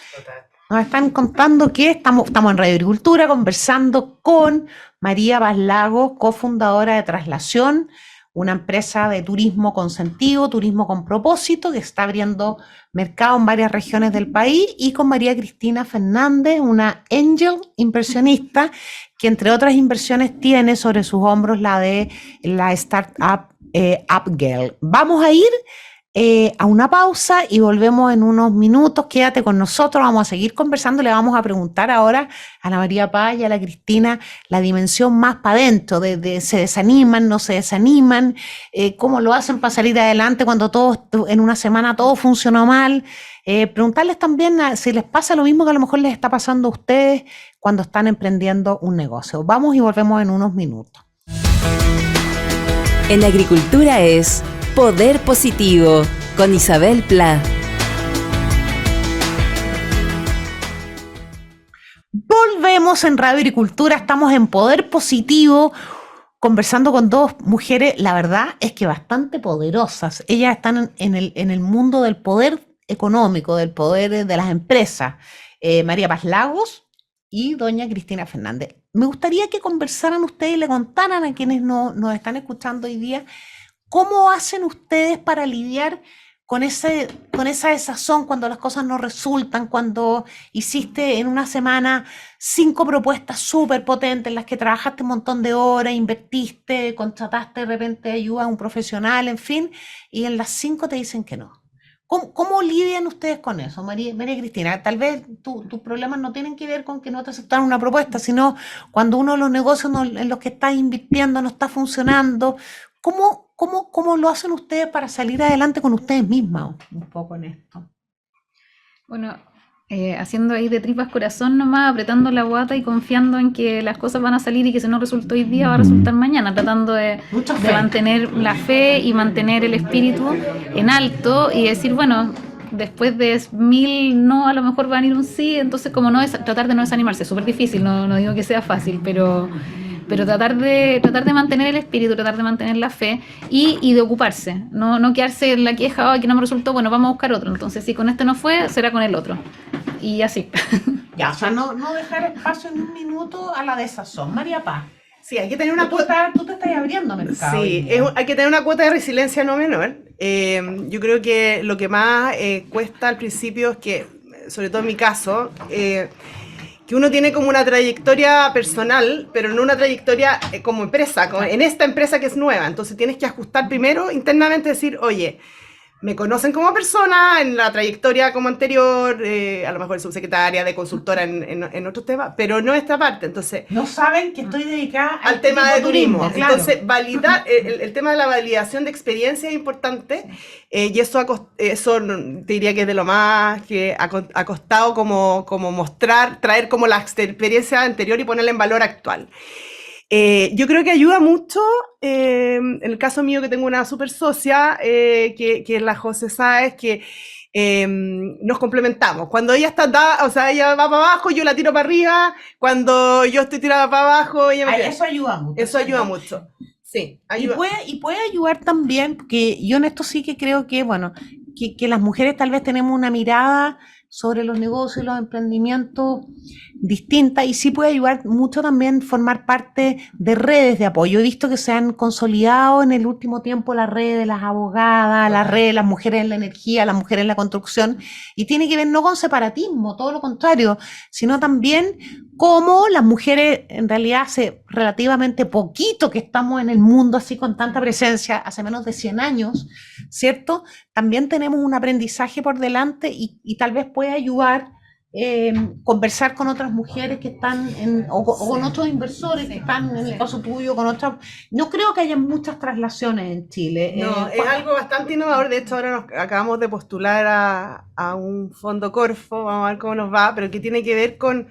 Nos están contando que estamos en Radio Agricultura conversando con María Paz Lagos, cofundadora de Traslación, una empresa de turismo con sentido, turismo con propósito, que está abriendo mercado en varias regiones del país, y con María Cristina Fernández, una angel inversionista, que entre otras inversiones tiene sobre sus hombros la de la startup UpGirl. Vamos a ir a una pausa y volvemos en unos minutos. Quédate con nosotros, vamos a seguir conversando. Le vamos a preguntar ahora a la María Paz y a la Cristina la dimensión más para adentro, de se desaniman, no se desaniman, cómo lo hacen para salir adelante cuando en una semana todo funcionó mal. Preguntarles también si les pasa lo mismo que a lo mejor les está pasando a ustedes cuando están emprendiendo un negocio. Vamos y volvemos en unos minutos. En Agricultura es Poder Positivo, con Isabel Pla. Volvemos en Radio Agricultura, estamos en Poder Positivo, conversando con dos mujeres, la verdad es que bastante poderosas. Ellas están en el mundo del poder económico, del poder de las empresas. María Paz Lagos y doña Cristina Fernández. Me gustaría que conversaran ustedes y le contaran a quienes nos están escuchando hoy día, ¿cómo hacen ustedes para lidiar con esa desazón cuando las cosas no resultan, cuando hiciste en una semana 5 propuestas súper potentes en las que trabajaste un montón de horas, invertiste, contrataste de repente ayuda a un profesional, en fin, y en las 5 te dicen que no? ¿Cómo lidian ustedes con eso, María Cristina? Tal vez tus problemas no tienen que ver con que no te aceptaron una propuesta, sino cuando uno de los negocios en los que está invirtiendo no está funcionando. ¿Cómo lo hacen ustedes para salir adelante con ustedes mismas un poco en esto? Bueno, haciendo ahí de tripas corazón nomás, apretando la guata y confiando en que las cosas van a salir y que si no resultó hoy día va a resultar mañana, tratando de mantener la fe y mantener el espíritu en alto y decir, bueno, después de 1000 no, a lo mejor va a venir un sí, entonces como no es tratar de no desanimarse, es súper difícil, no digo que sea fácil, pero tratar de mantener el espíritu, tratar de mantener la fe y de ocuparse, no quedarse en la queja, ay, que no me resultó, bueno, vamos a buscar otro, entonces si con este no fue, será con el otro, y así. Ya, o sea, no dejar espacio en un minuto a la desazón. María Paz. Sí, hay que tener una cuota. Tú te estás abriendo mercado. Sí, hay que tener una cuota de resiliencia no menor. Yo creo que lo que más cuesta al principio es que, sobre todo en mi caso, que uno tiene como una trayectoria personal, pero no una trayectoria como empresa, en esta empresa que es nueva. Entonces tienes que ajustar primero internamente, decir, oye, me conocen como persona, en la trayectoria como anterior, a lo mejor de subsecretaria, de consultora en otros temas, pero no esta parte. Entonces, no saben que estoy dedicada al tema de turismo. Claro. Entonces, validar el tema de la validación de experiencia es importante, y eso te diría que es de lo más que ha costado como mostrar, traer como la experiencia anterior y ponerla en valor actual. Yo creo que ayuda mucho, en el caso mío que tengo una super socia, que es la José Sáez, que nos complementamos. Cuando ella ella va para abajo, yo la tiro para arriba. Cuando yo estoy tirada para abajo, ella me... Eso ayuda mucho. Eso ayuda mucho. Sí, ayuda. Y puede ayudar también, porque yo en esto sí que creo que, bueno, que las mujeres tal vez tenemos una mirada sobre los negocios y los emprendimientos distinta, y sí puede ayudar mucho también formar parte de redes de apoyo. He visto que se han consolidado en el último tiempo las redes de las abogadas, las redes de las mujeres en la energía, las mujeres en la construcción, y tiene que ver no con separatismo, todo lo contrario, sino también cómo las mujeres, en realidad hace relativamente poquito que estamos en el mundo así con tanta presencia, hace menos de 100 años, ¿cierto? También tenemos un aprendizaje por delante y tal vez puede ayudar conversar con otras mujeres que están o con otros inversores que están en el caso tuyo, con otras. No creo que haya muchas traslaciones en Chile. No, es algo bastante innovador. De hecho, ahora nos acabamos de postular a un fondo Corfo, vamos a ver cómo nos va, pero que tiene que ver con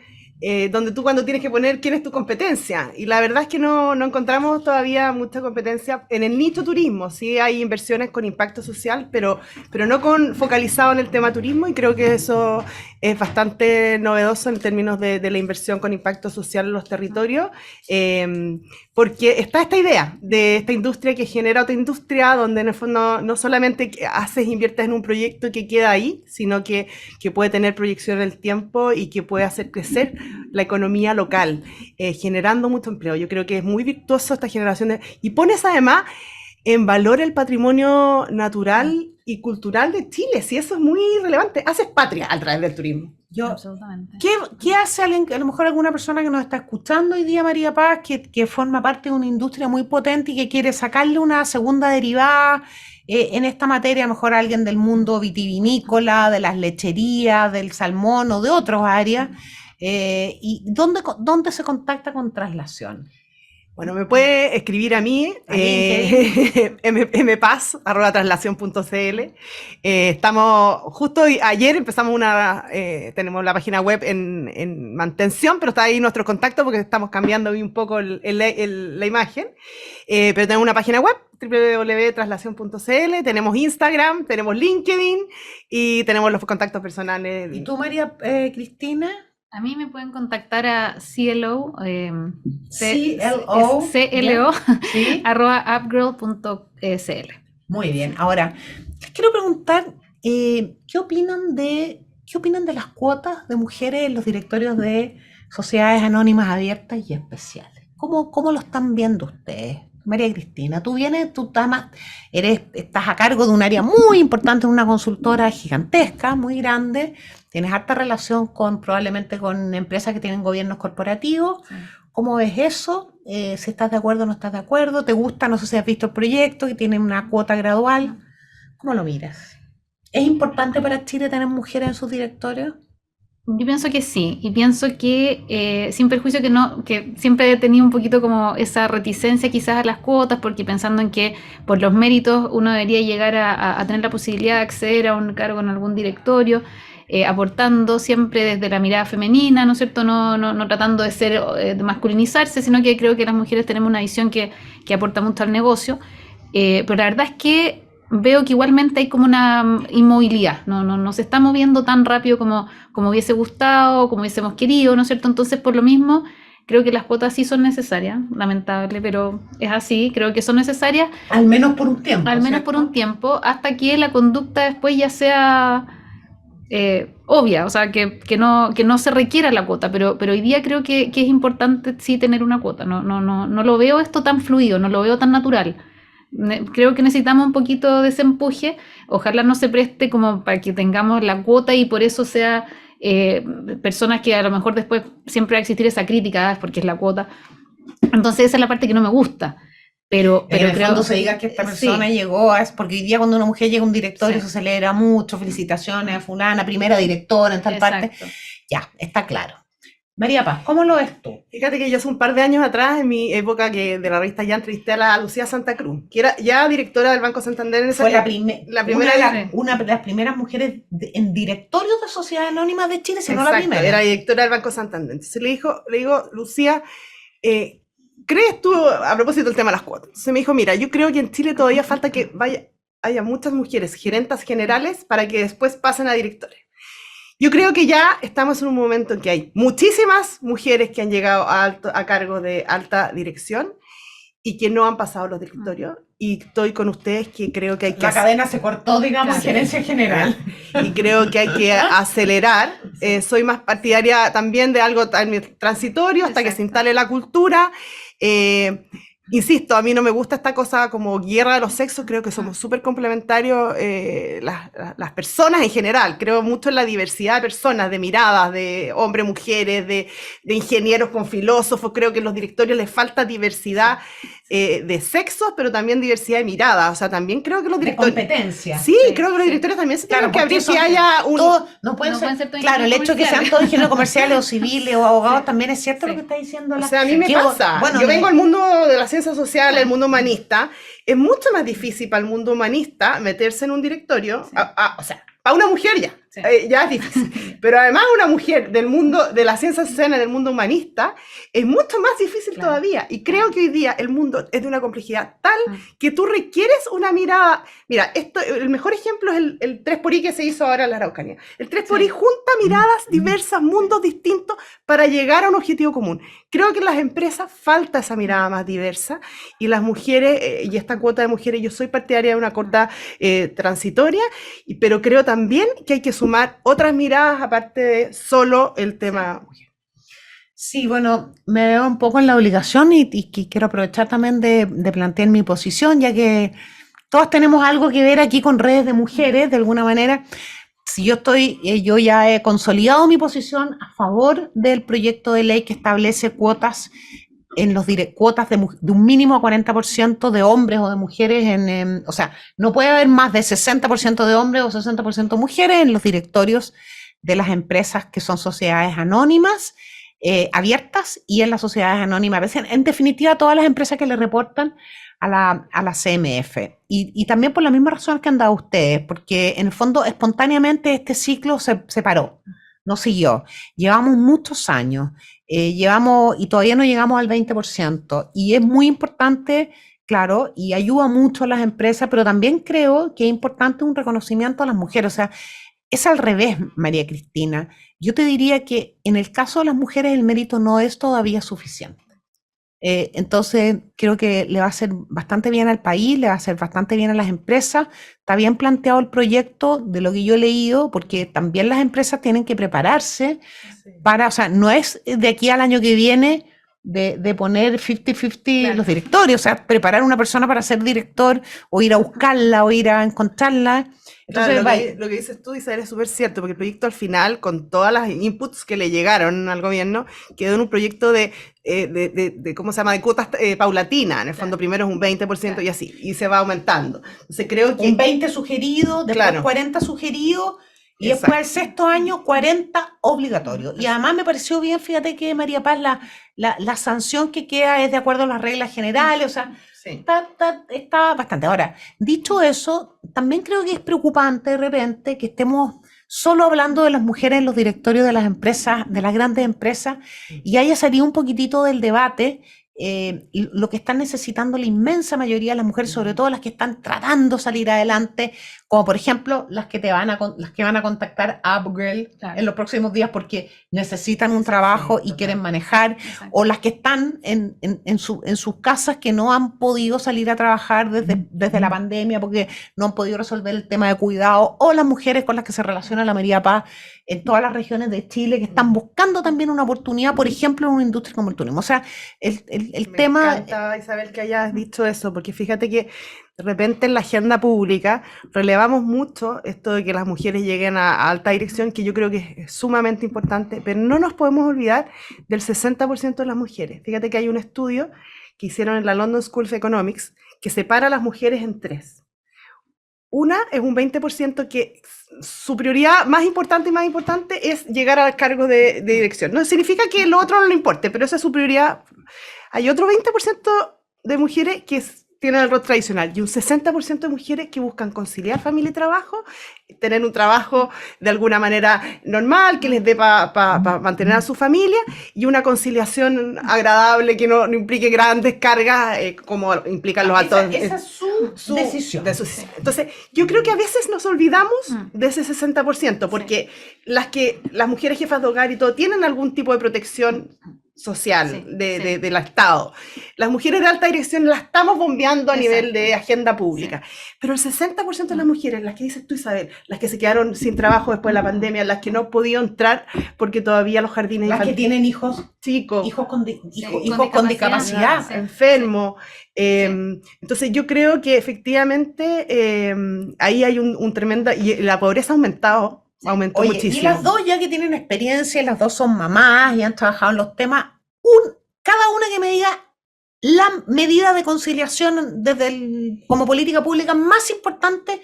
donde tú cuando tienes que poner quién es tu competencia. Y la verdad es que no encontramos todavía mucha competencia en el nicho turismo. Sí hay inversiones con impacto social, pero no focalizado en el tema turismo, y creo que eso es bastante novedoso en términos de la inversión con impacto social en los territorios, porque está esta idea de esta industria que genera otra industria, donde en el fondo no solamente inviertes en un proyecto que queda ahí, sino que puede tener proyección en el tiempo y que puede hacer crecer la economía local, generando mucho empleo. Yo creo que es muy virtuoso esta generación y pones además en valor el patrimonio natural y cultural de Chile, sí, eso es muy relevante. Haces patria a través del turismo. Absolutamente. ¿Qué hace alguien, a lo mejor alguna persona que nos está escuchando hoy día, María Paz, que forma parte de una industria muy potente y que quiere sacarle una segunda derivada en esta materia, a lo mejor alguien del mundo vitivinícola, de las lecherías, del salmón o de otras áreas? ¿Y dónde se contacta con Traslación? Bueno, me puede escribir a mí, mpaz@traslacion.cl. Estamos, justo ayer empezamos tenemos la página web en mantención, pero está ahí nuestro contacto porque estamos cambiando un poco la imagen. Pero tenemos una página web, www.traslacion.cl, tenemos Instagram, tenemos LinkedIn y tenemos los contactos personales. ¿Y tú, María Cristina? A mí me pueden contactar a CLO, ¿Sí? @upgirl.cl. Muy bien. Ahora, les quiero preguntar, ¿qué opinan de las cuotas de mujeres en los directorios de sociedades anónimas abiertas y especiales? ¿Cómo lo están viendo ustedes? María Cristina, tú además estás a cargo de un área muy importante en una consultora gigantesca, muy grande, tienes harta relación probablemente con empresas que tienen gobiernos corporativos. Sí. ¿Cómo ves eso? Si estás de acuerdo o no estás de acuerdo, ¿te gusta? No sé si has visto el proyecto que tiene una cuota gradual. ¿Cómo lo miras? ¿Es importante para Chile tener mujeres en sus directorios? Yo pienso que sí, y pienso que sin perjuicio que no, que siempre he tenido un poquito como esa reticencia quizás a las cuotas, porque pensando en que por los méritos uno debería llegar a tener la posibilidad de acceder a un cargo en algún directorio, aportando siempre desde la mirada femenina, ¿no es cierto? No tratando de ser, de masculinizarse, sino que creo que las mujeres tenemos una visión que aporta mucho al negocio. Pero la verdad es que veo que igualmente hay como una inmovilidad, no se está moviendo tan rápido como hubiese gustado, como hubiésemos querido, ¿no es cierto? Entonces, por lo mismo, creo que las cuotas sí son necesarias, lamentable, pero es así, creo que son necesarias, Al menos por un tiempo, al menos ¿cierto? por un tiempo, hasta que la conducta después ya sea obvia, o sea, que no se requiera la cuota, pero hoy día creo que es importante sí tener una cuota, no lo veo esto tan fluido, no lo veo tan natural. Creo que necesitamos un poquito de ese empuje, ojalá no se preste como para que tengamos la cuota y por eso sea personas que a lo mejor después siempre va a existir esa crítica, es porque es la cuota. Entonces esa es la parte que no me gusta. Pero En el creo fondo se diga que esta persona sí, llegó a... Porque hoy día cuando una mujer llega a un directorio Sí. se celebra mucho, felicitaciones a fulana, primera directora en tal parte. exacto. Ya, está claro. María Paz, ¿cómo lo ves tú? Fíjate que yo hace un par de años atrás, en mi época que de la revista ya entrevisté a la Lucía Santa Cruz, que era ya directora del Banco Santander en esa Fue la primera una de las primeras mujeres en directorios de sociedades anónimas de Chile, si no la Exacto, primera. era directora del Banco Santander. Entonces le digo, Lucía, ¿crees tú, a propósito del tema de las cuotas? Entonces me dijo, mira, yo creo que en Chile todavía falta que haya muchas mujeres gerentas generales para que después pasen a directores. Yo creo que ya estamos en un momento en que hay muchísimas mujeres que han llegado a cargo de alta dirección y que no han pasado los directorios. Y estoy con ustedes que creo que hay que... La cadena se cortó, digamos, en Claro. gerencia general. Y creo que hay que acelerar. Soy más partidaria también de algo transitorio hasta que se Exacto. instale la cultura. Insisto, a mí no me gusta esta cosa como guerra de los sexos, creo que somos súper complementarios las personas en general, creo mucho en la diversidad de personas, de miradas, de hombres, mujeres, de ingenieros con filósofos, creo que en los directorios les falta diversidad de sexos, pero también diversidad de miradas, o sea, también creo que los De directorios... competencia. Sí, Sí, creo que los sí. directores también se tienen Claro, que porque abrir, eso que haya un... todos no pueden No ser, pueden ser todos claro, el ingenieros hecho de que sean comerciales. todos ingenieros comerciales o civiles o abogados también es cierto Sí. lo que está diciendo O la... sea, a mí me Qué pasa. bueno, Yo vengo al mundo de las ciencias sociales, el mundo humanista. Es mucho más difícil para el mundo humanista meterse en un directorio. Sí. O sea, para una mujer ya. Sí. Ya es difícil. Pero además una mujer del mundo de las ciencias sociales, del mundo humanista, es mucho más difícil Claro. todavía. Y creo que hoy día el mundo es de una complejidad tal Mm. que tú requieres una mirada. Mira, el mejor ejemplo es el 3xI que se hizo ahora en la Araucanía. El 3xI Sí. junta miradas diversas, mundos distintos para llegar a un objetivo común. Creo que en las empresas falta esa mirada más diversa y las mujeres, y esta cuota de mujeres, yo soy partidaria de una cuota transitoria, pero creo también que hay que sumar otras miradas aparte de solo el tema mujer. Sí, bueno, me veo un poco en la obligación y quiero aprovechar también de plantear mi posición, ya que todas tenemos algo que ver aquí con redes de mujeres, de alguna manera. Si yo ya he consolidado mi posición a favor del proyecto de ley que establece cuotas en cuotas de un mínimo a 40% de hombres o de mujeres o sea, no puede haber más de 60% de hombres o 60% de mujeres en los directorios de las empresas que son sociedades anónimas abiertas y en las sociedades anónimas, en definitiva todas las empresas que le reportan a la CMF. Y también por la misma razón que han dado ustedes, porque en el fondo espontáneamente este ciclo se paró, no siguió. Llevamos muchos años, y todavía no llegamos al 20%, y es muy importante, claro, y ayuda mucho a las empresas, pero también creo que es importante un reconocimiento a las mujeres, o sea, es al revés, María Cristina. Yo te diría que en el caso de las mujeres el mérito no es todavía suficiente. Entonces creo que le va a hacer bastante bien al país, le va a hacer bastante bien a las empresas. Está bien planteado el proyecto de lo que yo he leído, porque también las empresas tienen que prepararse para, o sea, no es de aquí al año que viene de poner 50-50 Claro. los directorios, o sea, preparar a una persona para ser director, o ir a buscarla, o ir a encontrarla. Entonces, Claro, lo que dices tú, Isabel, es súper cierto, porque el proyecto al final, con todas las inputs que le llegaron al gobierno, quedó en un proyecto de ¿cómo se llama?, de cuotas paulatina. En el fondo, primero es un 20% y así, y se va aumentando. Entonces creo que... un 20 sugerido, después Claro. 40 sugerido, y Exacto. después al 6º año 40 obligatorio. Y además me pareció bien, fíjate que María Paz, la sanción que queda es de acuerdo a las reglas generales, o sea, Sí. está bastante. Ahora, dicho eso, también creo que es preocupante de repente que estemos solo hablando de las mujeres en los directorios de las empresas, de las grandes empresas, y haya salido un poquitito del debate lo que están necesitando la inmensa mayoría de las mujeres, sobre todo las que están tratando de salir adelante, como por ejemplo las que van a contactar a Upgirl Claro. en los próximos días porque necesitan un trabajo y total. quieren manejar, Exacto. o las que están en sus casas que no han podido salir a trabajar desde la pandemia porque no han podido resolver el tema de cuidado, o las mujeres con las que se relaciona la María Paz en todas las regiones de Chile que están buscando también una oportunidad, por ejemplo, en una industria como el turismo. O sea, el Me tema... encanta, Isabel, que hayas dicho eso, porque fíjate que de repente en la agenda pública relevamos mucho esto de que las mujeres lleguen a alta dirección, que yo creo que es sumamente importante, pero no nos podemos olvidar del 60% de las mujeres. Fíjate que hay un estudio que hicieron en la London School of Economics que separa a las mujeres en tres. Una es un 20% que su prioridad más importante es llegar al cargo de dirección. No significa que lo otro no le importe, pero esa es su prioridad. Hay otro 20% de mujeres que tienen el rol tradicional y un 60% de mujeres que buscan conciliar familia y trabajo, tener un trabajo de alguna manera normal, que les dé para mantener a su familia, y una conciliación agradable que no implique grandes cargas como implican los altos... Esa es su decisión. Entonces, yo creo que a veces nos olvidamos de ese 60%, porque las mujeres jefas de hogar y todo tienen algún tipo de protección social Sí, del Estado. Las mujeres de alta dirección las estamos bombeando a nivel de agenda pública, pero el 60% de las mujeres, las que dices tú, Isabel, las que se quedaron sin trabajo después de la pandemia, las que no han podido entrar porque todavía los jardines Las que tienen hijos chicos, con con discapacidad. Sí. enfermos. Entonces yo creo que efectivamente ahí hay un tremendo... Y la pobreza ha aumentado. Aumentó Oye, muchísimo. y las dos ya que tienen experiencia, las dos son mamás y han trabajado en los temas, cada una que me diga la medida de conciliación como política pública más importante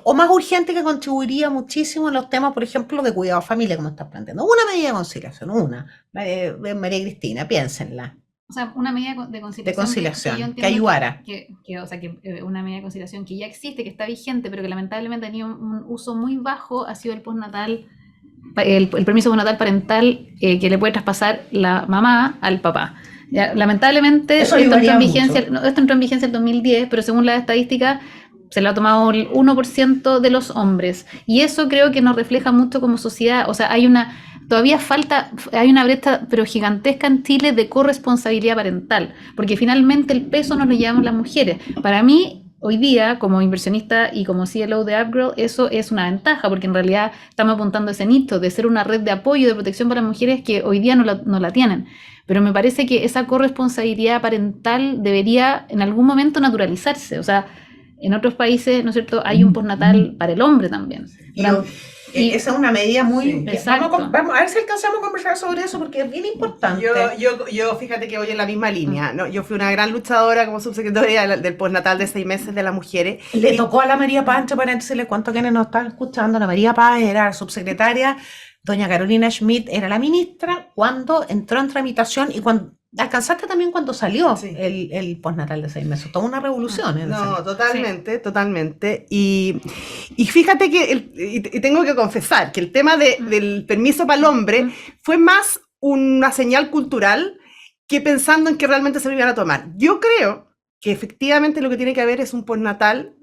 o más urgente que contribuiría muchísimo en los temas, por ejemplo, de cuidado de familia, como estás planteando. Una medida de conciliación, María Cristina, piénsenla. O sea, una medida de conciliación, De conciliación, yo entiendo que ayudara. O sea, una medida de conciliación que ya existe, que está vigente, pero que lamentablemente ha tenido un uso muy bajo, ha sido el postnatal, el permiso postnatal parental que le puede traspasar la mamá al papá. Ya, lamentablemente, Eso esto entró ayudaría en vigencia el 2010, pero según las estadísticas, se lo ha tomado el 1% de los hombres. Y eso creo que nos refleja mucho como sociedad. O sea, hay una brecha pero gigantesca en Chile de corresponsabilidad parental, porque finalmente el peso nos lo llevamos las mujeres. Para mí, hoy día, como inversionista y como CLO de Upgirl, eso es una ventaja, porque en realidad estamos apuntando a ese nicho de ser una red de apoyo y de protección para las mujeres que hoy día no la tienen. Pero me parece que esa corresponsabilidad parental debería en algún momento naturalizarse. O sea, en otros países, ¿no es cierto?, hay un postnatal para el hombre también. Esa es una medida muy... Sí. Exacto. Vamos a ver si alcanzamos a conversar sobre eso, porque es bien importante. Yo fíjate que voy en la misma línea, ¿no? Yo fui una gran luchadora como subsecretaria del postnatal de 6 meses de las mujeres. Le tocó a la María Paz, entre paréntesis, les cuento a quienes nos están escuchando, la María Paz era subsecretaria, doña Carolina Schmidt era la ministra cuando entró en tramitación y cuando alcanzaste también cuando salió Sí. el postnatal de 6 meses. Toda una revolución. en ese No, sentido. totalmente. Y fíjate que, y tengo que confesar, que el tema del permiso para el hombre fue más una señal cultural que pensando en que realmente se lo iban a tomar. Yo creo que efectivamente lo que tiene que haber es un postnatal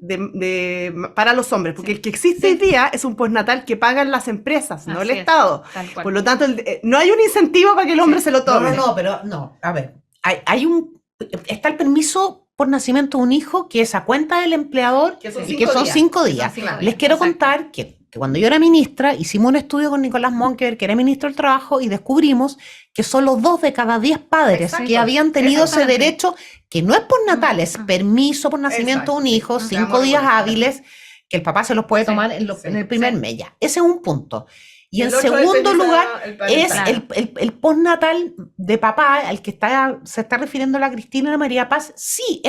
para los hombres, porque el que existe hoy día es un postnatal que pagan las empresas, no el Así es, Estado. tal cual. Por lo tanto, no hay un incentivo para que el hombre se lo tome. No, a ver, está el permiso por nacimiento de un hijo que es a cuenta del empleador Que son y que 5 son días. 5 días. Son 5 días, Les quiero exacto. contar que que cuando yo era ministra, hicimos un estudio con Nicolás Monkever, que era ministro del Trabajo, y descubrimos que solo 2 de cada 10 padres Exacto, que habían tenido ese exactamente. derecho, que no es postnatal, es permiso por nacimiento de un hijo, Exacto. 5 días Estamos hábiles, que el papá se los puede Sí, tomar en el primer sí. mes ya. Ese es un punto. Y en el otro segundo depende lugar el padre. es Claro. el postnatal de papá, al que se está refiriendo la Cristina y la María Paz. Sí,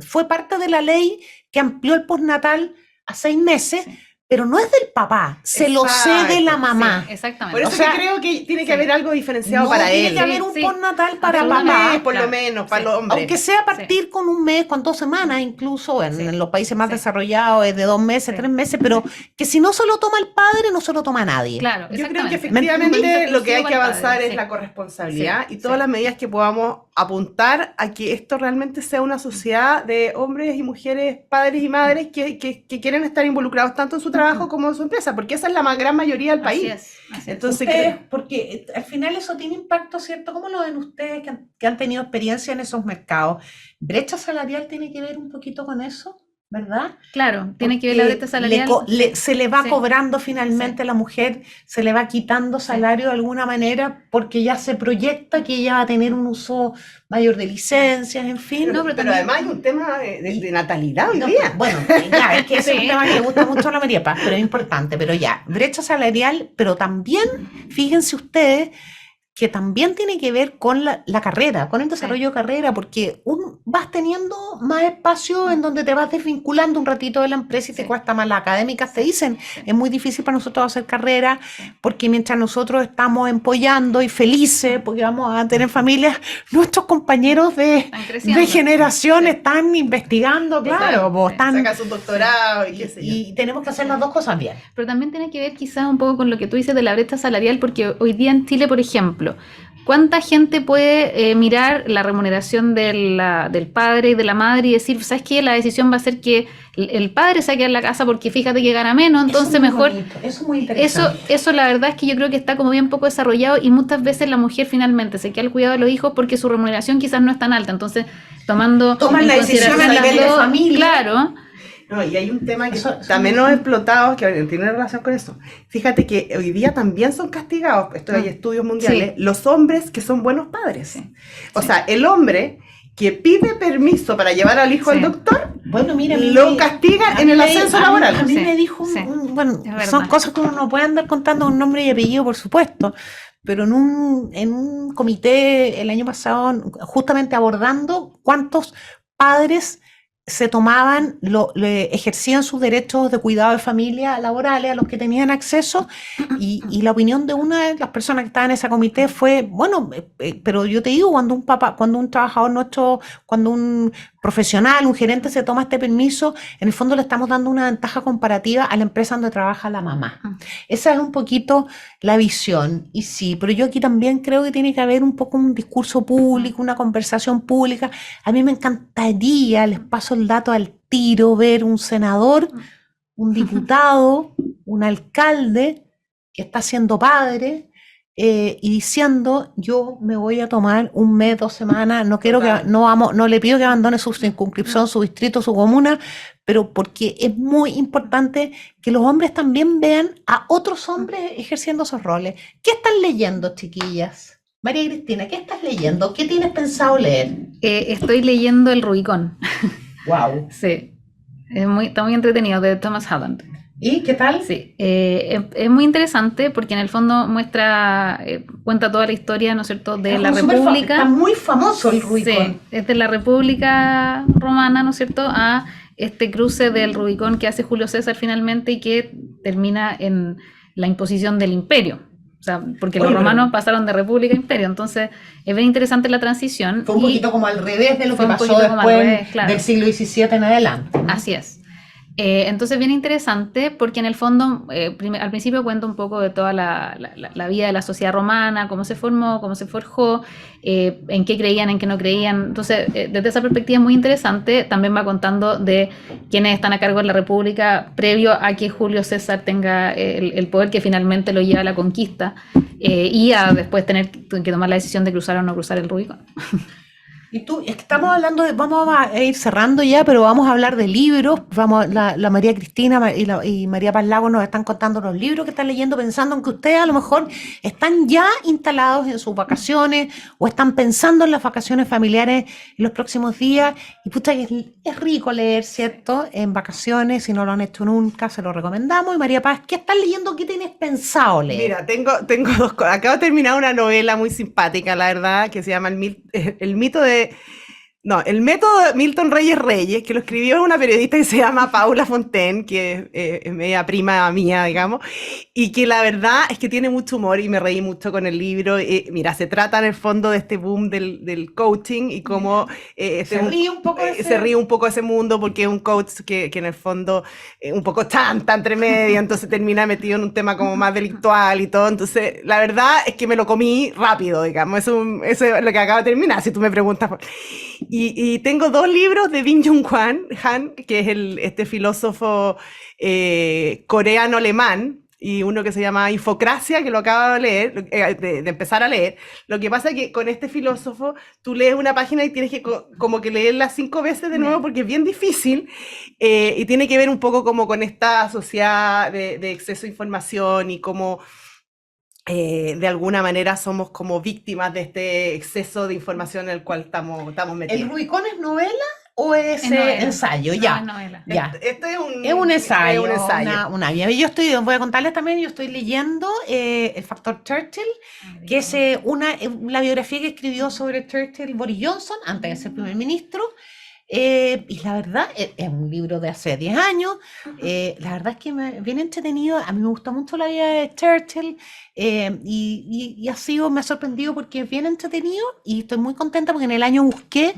fue parte de la ley que amplió el postnatal a 6 meses, Sí. pero no es del papá, se lo cede la Exacto, mamá. Sí, exactamente. Por eso O sea, que creo que tiene que sí. haber algo diferenciado No para tiene él. que haber un Sí, postnatal para Un absolutamente. papá. mes, por lo Claro. menos, para Sí. los hombres. Aunque sea a partir con un mes, con 2 semanas, incluso Sí. en los países más Sí. desarrollados es de 2 meses, Sí. 3 meses, pero que si no se lo toma el padre, no se lo toma nadie. Claro, Yo creo que exactamente. efectivamente Permiso lo que hay exclusivo que para el avanzar padre, es sí. la corresponsabilidad Sí, y todas sí. las medidas que podamos apuntar a que esto realmente sea una sociedad de hombres y mujeres, padres y madres que quieren estar involucrados tanto en su trabajo como en su empresa, porque esa es la gran mayoría del país. Así es. Entonces, Ustedes, porque al final eso tiene impacto, ¿cierto? ¿Cómo lo ven ustedes que han tenido experiencia en esos mercados? ¿Brecha salarial tiene que ver un poquito con eso? ¿Verdad? Claro, tiene que ver la Porque brecha salarial. se le va Sí. cobrando finalmente a la mujer, se le va quitando salario de alguna manera porque ya se proyecta que ella va a tener un uso mayor de licencias, en fin. No, pero también- además hay un tema de natalidad hoy No, día. bueno, ya, es que ese es un Sí. tema que le gusta mucho a la María Paz, pero es importante. Pero ya, brecha salarial, pero también, fíjense ustedes, que también tiene que ver con la carrera, con el desarrollo de carrera, porque vas teniendo más espacio en donde te vas desvinculando un ratito de la empresa y te Sí. cuesta más. Las académicas te dicen, es muy difícil para nosotros hacer carrera, porque mientras nosotros estamos empollando y felices, porque vamos a tener familias, nuestros compañeros Están creciendo. de generación Sí. están investigando, claro, Sí. están... Saca su doctorado y qué sé yo. Y tenemos que hacer las dos cosas bien. Pero también tiene que ver quizás un poco con lo que tú dices de la brecha salarial, porque hoy día en Chile, por ejemplo, ¿cuánta gente puede mirar la remuneración del padre y de la madre y decir, ¿sabes qué? La decisión va a ser que el padre se quede en la casa porque fíjate que gana menos, entonces Eso es muy mejor... bonito, eso es muy interesante. Eso la verdad es que yo creo que está como bien poco desarrollado y muchas veces la mujer finalmente se queda al cuidado de los hijos porque su remuneración quizás no es tan alta, entonces Toman en la decisión consideración a las nivel de dos, familia. claro, No, y hay un tema que Eso también nos ha explotado, que tiene relación con eso. Fíjate que hoy día también son castigados, esto hay estudios mundiales, los hombres que son buenos padres. Sí. O sea, el hombre que pide permiso para llevar al hijo Sí. al doctor, Bueno, mira, a mí lo me- castigan a en mí el me- ascenso a mí- laboral. A mí Sí, me dijo, sí, bueno, es son verdad. cosas que uno no puede andar contando un nombre y apellido, por supuesto, pero en un comité el año pasado, justamente abordando cuántos padres se tomaban, ejercían sus derechos de cuidado de familia laborales a los que tenían acceso, y la opinión de una de las personas que estaba en ese comité fue, bueno, pero yo te digo, cuando un trabajador nuestro, cuando un profesional, un gerente se toma este permiso, en el fondo le estamos dando una ventaja comparativa a la empresa donde trabaja la mamá. Esa es un poquito la visión, y sí, pero yo aquí también creo que tiene que haber un poco un discurso público, una conversación pública. A mí me encantaría, les paso el dato al tiro, ver un senador, un diputado, un alcalde que está siendo padre, y diciendo, yo me voy a tomar un mes, 2 semanas, no quiero Total. no le pido que abandone su circunscripción, su distrito, su comuna, pero porque es muy importante que los hombres también vean a otros hombres ejerciendo esos roles. ¿Qué están leyendo, chiquillas? María Cristina, ¿qué estás leyendo? ¿Qué tienes pensado leer? estoy leyendo El Rubicón. Wow. Sí, está muy entretenido, de Thomas Halland. ¿Y qué tal? Sí, es muy interesante porque en el fondo cuenta toda la historia, ¿no es cierto?, de Es la como súper República. Está muy famoso el Rubicón. Sí, es de la República Romana, ¿no es cierto?, a este cruce del Rubicón que hace Julio César finalmente y que termina en la imposición del imperio. O sea, porque los Oye, pero- romanos pasaron de república a imperio, entonces es bien interesante la transición. Fue un y- poquito como al revés de lo Fue que un pasó poquito como al después revés, claro. del siglo XVII en adelante. ¿no? Así es. Entonces, bien interesante porque en el fondo, al principio cuento un poco de toda la vida de la sociedad romana, cómo se formó, cómo se forjó, en qué creían, en qué no creían. Entonces, desde esa perspectiva es muy interesante. También va contando de quiénes están a cargo de la República previo a que Julio César tenga el poder que finalmente lo lleva a la conquista, y a después tener que tomar la decisión de cruzar o no cruzar el Rubicón. Y tú, es que estamos hablando de, vamos a ir cerrando ya, pero vamos a hablar de libros. La María Cristina y María Paz Lago nos están contando los libros que están leyendo, pensando en que ustedes a lo mejor están ya instalados en sus vacaciones o están pensando en las vacaciones familiares en los próximos días. Y puta, es rico leer, ¿cierto? En vacaciones, si no lo han hecho nunca, se lo recomendamos. Y María Paz, ¿qué estás leyendo? ¿Qué tienes pensado leer? Mira, tengo dos cosas. Acabo de terminar una novela muy simpática, la verdad, que se llama El método de Milton Reyes, que lo escribió una periodista que se llama Paula Fontaine, que es media prima mía, digamos, y que la verdad es que tiene mucho humor y me reí mucho con el libro. Mira, se trata en el fondo de este boom del coaching y cómo se ríe un poco de ese mundo, porque es un coach que en el fondo es un poco chanta entre medio, entonces termina metido en un tema como más delictual y todo. Entonces, la verdad es que me lo comí rápido, digamos. Eso es lo que acabo de terminar, si tú me preguntas. Y tengo 2 libros de Byung Chul Han, que es este filósofo coreano-alemán, y uno que se llama Infocracia, que lo acabo de leer, de empezar a leer. Lo que pasa es que con este filósofo tú lees una página y tienes que como que leerla 5 veces de nuevo porque es bien difícil, y tiene que ver un poco como con esta sociedad de exceso de información y cómo de alguna manera somos como víctimas de este exceso de información en el cual estamos metidos. ¿El Rubicón es novela o es ensayo? No, Ya. es novela. Ya. Esto es un ensayo. Yo Voy a contarles también, yo estoy leyendo El Factor Churchill, que es la biografía que escribió sobre Churchill Boris Johnson antes de ser primer ministro. Y la verdad, es un libro de hace 10 años. La verdad es que bien entretenido. A mí me gusta mucho la vida de Churchill, y me ha sorprendido porque es bien entretenido y estoy muy contenta porque en el año busqué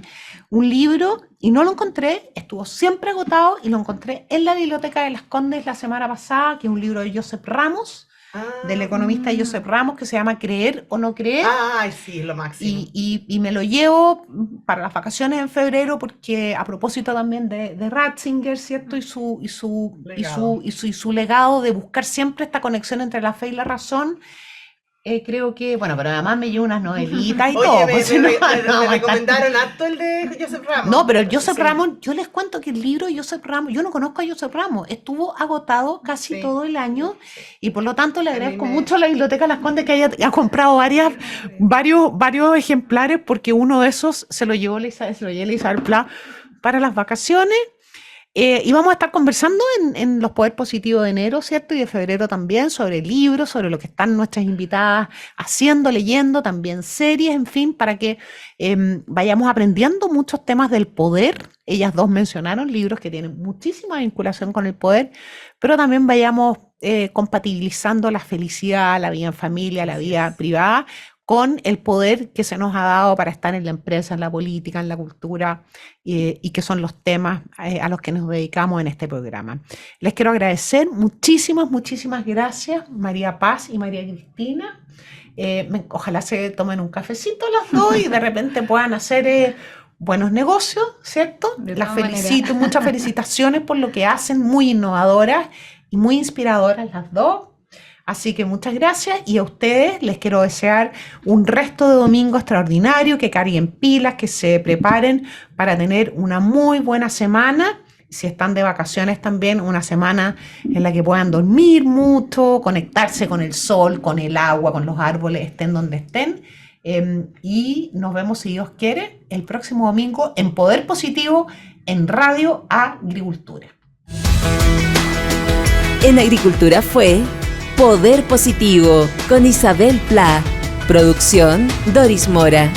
un libro y no lo encontré, estuvo siempre agotado y lo encontré en la Biblioteca de Las Condes la semana pasada, que es un libro de Joseph Ramos, del economista Joseph Ramos, que se llama Creer o no creer. Ay, sí, lo máximo. Y me lo llevo para las vacaciones en febrero porque a propósito también de Ratzinger, ¿cierto? Y su legado de buscar siempre esta conexión entre la fe y la razón. Creo que, bueno, pero además me llevo unas novelitas y Oye, todo. me recomendaron harto el de Joseph Ramos. No, pero el Joseph Ramos, yo les cuento que el libro de Joseph Ramos, yo no conozco a Joseph Ramos, estuvo agotado casi todo el año, y por lo tanto le agradezco mucho a la Biblioteca Las Condes que haya comprado varios ejemplares, porque uno de esos se lo llevó Isabel Pla para las vacaciones. Y vamos a estar conversando en los Poder Positivo de enero, ¿cierto? Y de febrero también, sobre libros, sobre lo que están nuestras invitadas haciendo, leyendo, también series, en fin, para que vayamos aprendiendo muchos temas del poder. Ellas dos mencionaron libros que tienen muchísima vinculación con el poder, pero también vayamos compatibilizando la felicidad, la vida en familia, la vida privada, con el poder que se nos ha dado para estar en la empresa, en la política, en la cultura, y que son los temas a los que nos dedicamos en este programa. Les quiero agradecer muchísimas gracias, María Paz y María Cristina. Ojalá se tomen un cafecito las dos y de repente puedan hacer buenos negocios, ¿cierto? Las felicito, muchas felicitaciones por lo que hacen, muy innovadoras y muy inspiradoras las dos. Así que muchas gracias, y a ustedes les quiero desear un resto de domingo extraordinario, que carguen pilas, que se preparen para tener una muy buena semana. Si están de vacaciones también, una semana en la que puedan dormir mucho, conectarse con el sol, con el agua, con los árboles, estén donde estén. Y nos vemos, si Dios quiere, el próximo domingo en Poder Positivo en Radio Agricultura. En Agricultura fue Poder Positivo con Isabel Pla. Producción Doris Mora.